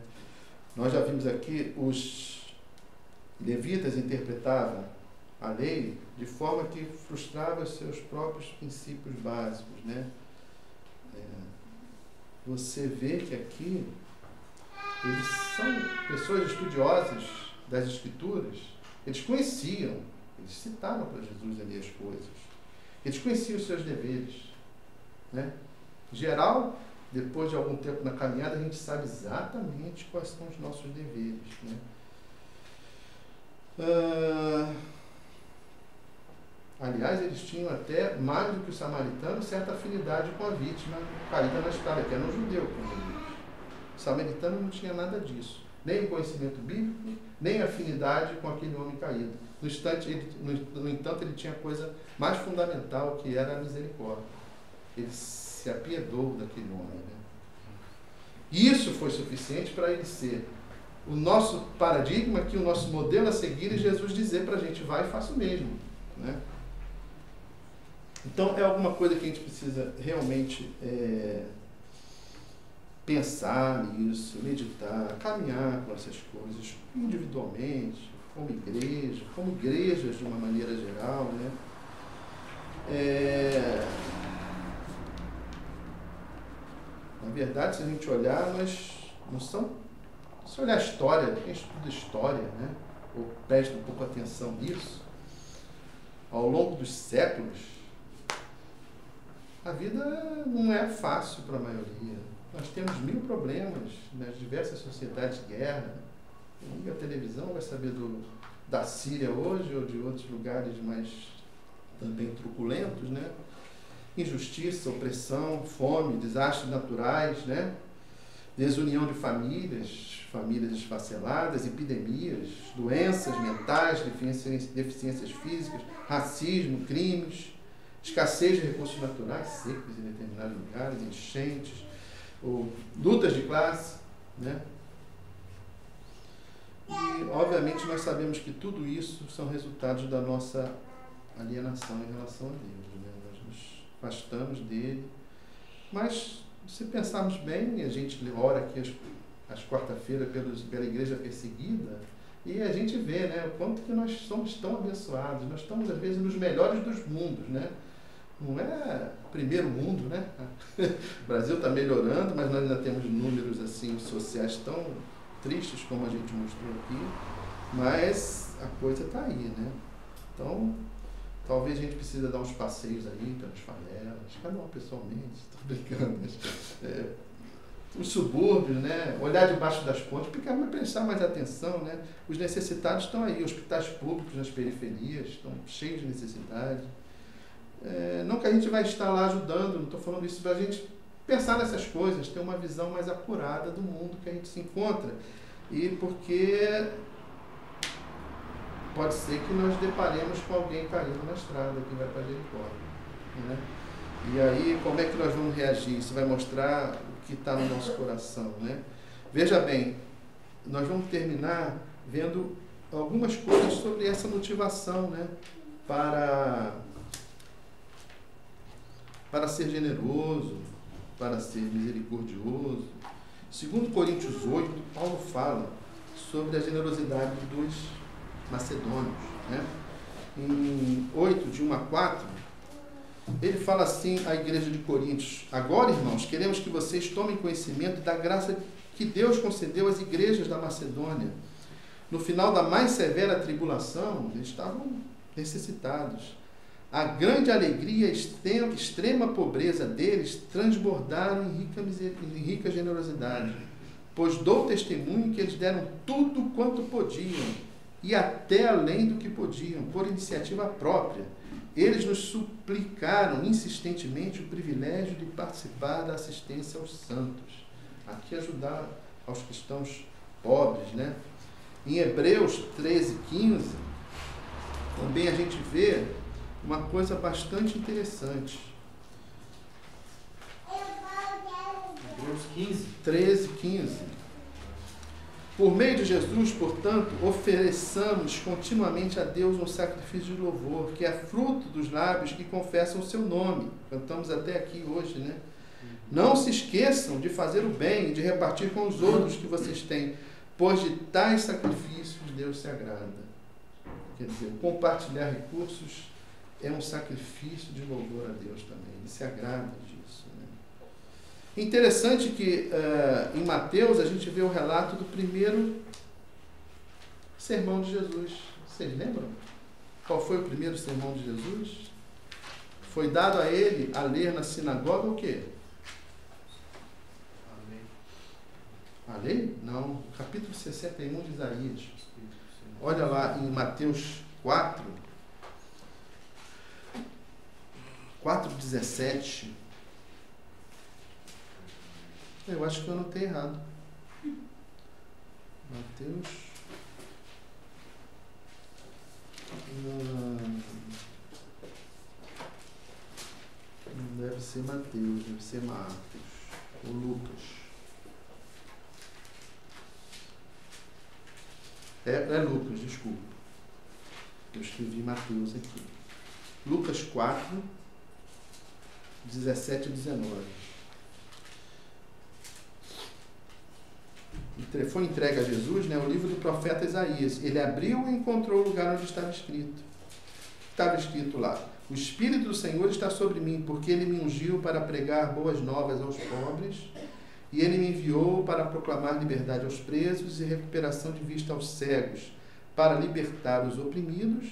Nós já vimos aqui, os levitas interpretavam a lei de forma que frustrava os seus próprios princípios básicos, né? Você vê que aqui eles são pessoas estudiosas das Escrituras, eles conheciam, eles citaram para Jesus ali as coisas, eles conheciam os seus deveres, né? Em geral, depois de algum tempo na caminhada, a gente sabe exatamente quais são os nossos deveres, né? Aliás, eles tinham até, mais do que o samaritano, certa afinidade com a vítima caída na estrada, que era um judeu como eles. O samaritano não tinha nada disso, nem o conhecimento bíblico, nem afinidade com aquele homem caído. No entanto, ele tinha a coisa mais fundamental, que era a misericórdia. Ele se apiedou daquele homem, né? E isso foi suficiente para ele ser o nosso paradigma, aqui, o nosso modelo a seguir, e Jesus dizer para a gente, vai e faça o mesmo, né? Então, é alguma coisa que a gente precisa realmente pensar nisso, meditar, caminhar com essas coisas individualmente, como igrejas de uma maneira geral, né? Na verdade, se a gente olhar, se olhar a história, quem estuda história, né? Ou presta um pouco atenção nisso, ao longo dos séculos, a vida não é fácil para a maioria. Nós temos 1000 problemas nas diversas sociedades de guerra. Quem liga a televisão vai saber da Síria hoje ou de outros lugares mais também truculentos, né? Injustiça, opressão, fome, desastres naturais, né? Desunião de famílias esfaceladas, epidemias, doenças mentais, deficiências físicas, racismo, crimes, escassez de recursos naturais, secos em determinados lugares, enchentes, ou lutas de classe, né? E, obviamente, nós sabemos que tudo isso são resultados da nossa alienação em relação a Deus, né? Nós nos afastamos dele, mas, se pensarmos bem, a gente ora aqui às quarta-feiras pela igreja perseguida, e a gente vê, né, o quanto que nós somos tão abençoados. Nós estamos, às vezes, nos melhores dos mundos, né? Não é primeiro mundo, né? O Brasil está melhorando, mas nós ainda temos números assim, sociais tão tristes como a gente mostrou aqui, mas a coisa está aí, né? Então, talvez a gente precise dar uns passeios aí pelas favelas, cada um pessoalmente, estou brincando, mas, os subúrbios, né? Olhar debaixo das pontes, prestar mais atenção, né? Os necessitados estão aí, hospitais públicos nas periferias estão cheios de necessidade. Não que a gente vai estar lá ajudando, não estou falando isso, para a gente pensar nessas coisas, ter uma visão mais acurada do mundo que a gente se encontra. E porque pode ser que nós deparemos com alguém caído na estrada que vai para Jericó, né? E aí, como é que nós vamos reagir? Isso vai mostrar o que está no nosso coração, né? Veja bem, nós vamos terminar vendo algumas coisas sobre essa motivação, né? Para ser generoso, para ser misericordioso. Segundo Coríntios 8, Paulo fala sobre a generosidade dos macedônios, né? Em 8, de 1 a 4, ele fala assim à igreja de Coríntios: agora, irmãos, queremos que vocês tomem conhecimento da graça que Deus concedeu às igrejas da Macedônia. No final da mais severa tribulação, eles estavam necessitados. A grande alegria e extrema pobreza deles transbordaram em rica generosidade, pois dou testemunho que eles deram tudo quanto podiam, e até além do que podiam, por iniciativa própria. Eles nos suplicaram insistentemente o privilégio de participar da assistência aos santos. Aqui ajudar aos cristãos pobres, né? Em Hebreus 13:15, também a gente vê uma coisa bastante interessante. Hebreus 13:15. Por meio de Jesus, portanto, ofereçamos continuamente a Deus um sacrifício de louvor, que é fruto dos lábios que confessam o seu nome. Cantamos até aqui hoje, né? Não se esqueçam de fazer o bem e de repartir com os outros que vocês têm, pois de tais sacrifícios Deus se agrada. Quer dizer, compartilhar recursos é um sacrifício de louvor a Deus também. Ele se agrada disso, né? Interessante que em Mateus a gente vê o relato do primeiro sermão de Jesus. Vocês lembram? Qual foi o primeiro sermão de Jesus? Foi dado a ele a ler na sinagoga o quê? A lei? Não. Capítulo 61 de Isaías. Olha lá em Mateus 4:17. Eu acho que eu anotei errado. Mateus. Não deve ser Mateus, deve ser Marcos ou Lucas. É Lucas, desculpa. Eu escrevi Mateus aqui. Lucas 4, 17 e 19. Foi entregue a Jesus, né, o livro do profeta Isaías. Ele abriu e encontrou o lugar onde estava escrito. Estava escrito lá: o Espírito do Senhor está sobre mim, porque Ele me ungiu para pregar boas novas aos pobres, e Ele me enviou para proclamar liberdade aos presos e recuperação de vista aos cegos, para libertar os oprimidos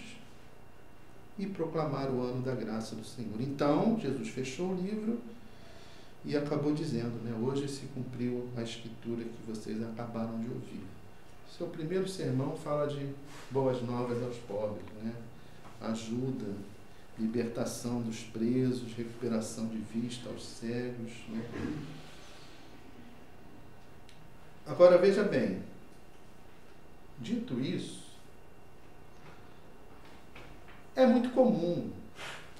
e proclamar o ano da graça do Senhor. Então, Jesus fechou o livro e acabou dizendo, né, hoje se cumpriu a escritura que vocês acabaram de ouvir. Seu primeiro sermão fala de boas novas aos pobres, né? Ajuda, libertação dos presos, recuperação de vista aos cegos, né? Agora veja bem, dito isso, é muito comum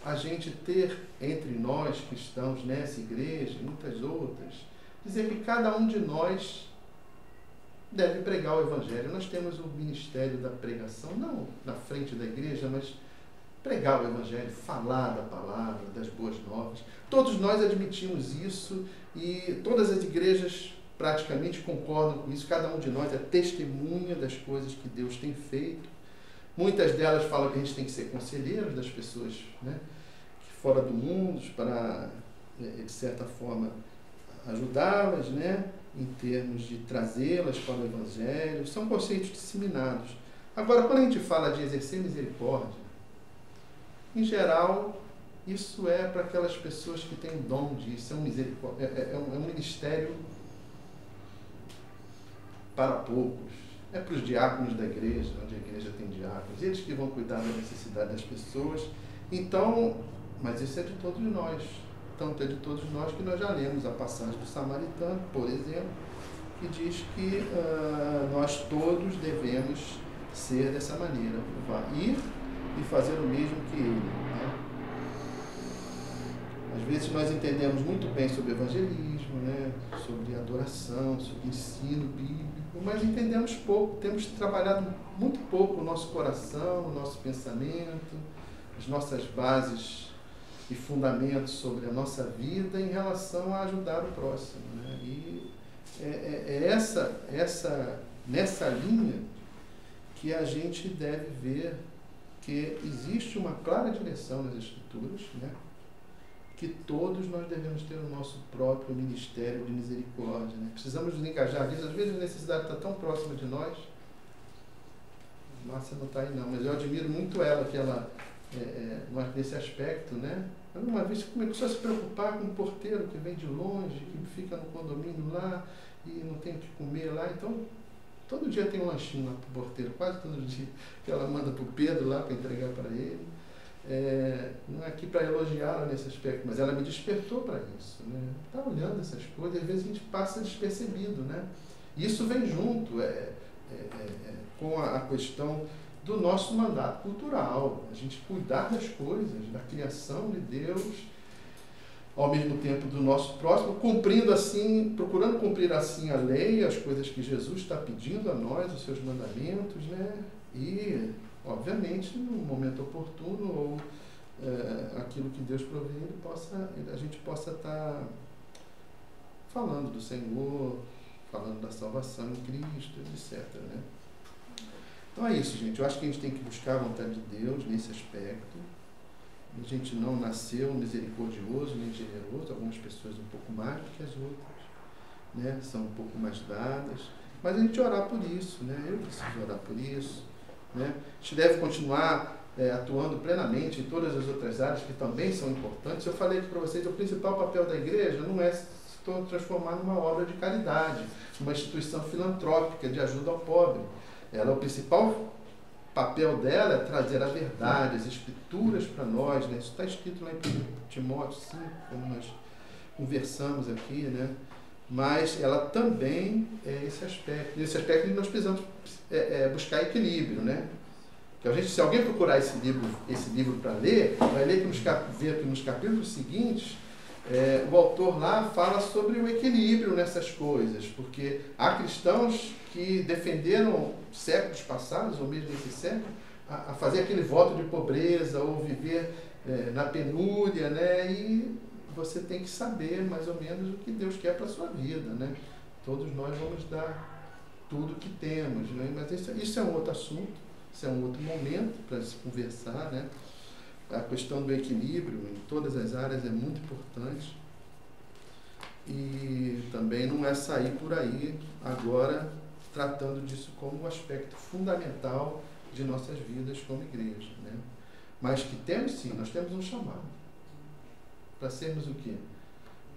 a gente ter entre nós cristãos nessa igreja e muitas outras, dizer que cada um de nós deve pregar o Evangelho. Nós temos o ministério da pregação, não na frente da igreja, mas pregar o Evangelho, falar da palavra, das boas novas. Todos nós admitimos isso e todas as igrejas praticamente concordam com isso. Cada um de nós é testemunha das coisas que Deus tem feito. Muitas delas falam que a gente tem que ser conselheiros das pessoas, né, fora do mundo, para, de certa forma, ajudá-las, né, em termos de trazê-las para o Evangelho. São conceitos disseminados. Agora, quando a gente fala de exercer misericórdia, em geral, isso é para aquelas pessoas que têm o dom disso. É um ministério para poucos. É para os diáconos da igreja, onde a igreja tem diáconos. Eles que vão cuidar da necessidade das pessoas. Então, mas isso é de todos nós. Tanto é de todos nós que nós já lemos a passagem do Samaritano, por exemplo, que diz que nós todos devemos ser dessa maneira. Ir e fazer o mesmo que ele, né? Às vezes nós entendemos muito bem sobre evangelismo, né? Sobre adoração, sobre ensino bíblico, mas entendemos pouco, temos trabalhado muito pouco o nosso coração, o nosso pensamento, as nossas bases e fundamentos sobre a nossa vida em relação a ajudar o próximo, né? E nessa linha que a gente deve ver que existe uma clara direção nas Escrituras, né? Que todos nós devemos ter o nosso próprio ministério de misericórdia, né? Precisamos nos engajar nisso. Às vezes a necessidade está tão próxima de nós. Márcia não está aí não, mas eu admiro muito ela, que ela, nesse aspecto, né? Uma vez começou a se preocupar com um porteiro que vem de longe, que fica no condomínio lá e não tem o que comer lá, então Todo dia tem um lanchinho lá pro porteiro, quase todo dia, que ela manda pro Pedro lá para entregar para ele. Não é aqui para elogiá-la nesse aspecto, mas ela me despertou para isso, né? Tá olhando essas coisas, e às vezes a gente passa despercebido, né? Isso vem junto com a questão do nosso mandato cultural, a gente cuidar das coisas, da criação de Deus, ao mesmo tempo do nosso próximo, cumprindo assim, procurando cumprir assim a lei, as coisas que Jesus está pedindo a nós, os seus mandamentos, né? E, obviamente, no momento oportuno, ou aquilo que Deus provê, a gente possa estar falando do Senhor, falando da salvação em Cristo, etc., né? Então é isso, gente. Eu acho que a gente tem que buscar a vontade de Deus nesse aspecto. A gente não nasceu misericordioso nem generoso, algumas pessoas um pouco mais do que as outras, né? São um pouco mais dadas, mas a gente orar por isso, né? Eu preciso orar por isso, né? A gente deve continuar atuando plenamente em todas as outras áreas que também são importantes. Eu falei aqui para vocês, o principal papel da igreja não é se transformar numa obra de caridade, uma instituição filantrópica de ajuda ao pobre. O principal papel dela é trazer a verdade, as escrituras para nós, né? Isso está escrito lá em 1 Timóteo 5, como nós conversamos aqui, né? Mas ela também é esse aspecto. Nesse aspecto nós precisamos buscar equilíbrio, né? Que se alguém procurar esse livro para ler, vai ver que nos capítulos seguintes, o autor lá fala sobre o equilíbrio nessas coisas, porque há cristãos que defenderam séculos passados, ou mesmo nesse século, a fazer aquele voto de pobreza, ou viver na penúria, né? E você tem que saber mais ou menos o que Deus quer para a sua vida, né? Todos nós vamos dar tudo que temos, né? Mas isso é um outro assunto, isso é um outro momento para se conversar, né? A questão do equilíbrio em todas as áreas é muito importante. E também não é sair por aí agora tratando disso como um aspecto fundamental de nossas vidas como igreja, né? Mas que temos sim, nós temos um chamado para sermos o quê?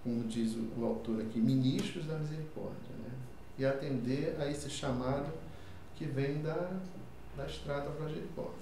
Como diz o autor aqui, ministros da misericórdia, né? E atender a esse chamado que vem da estrada para Jericó.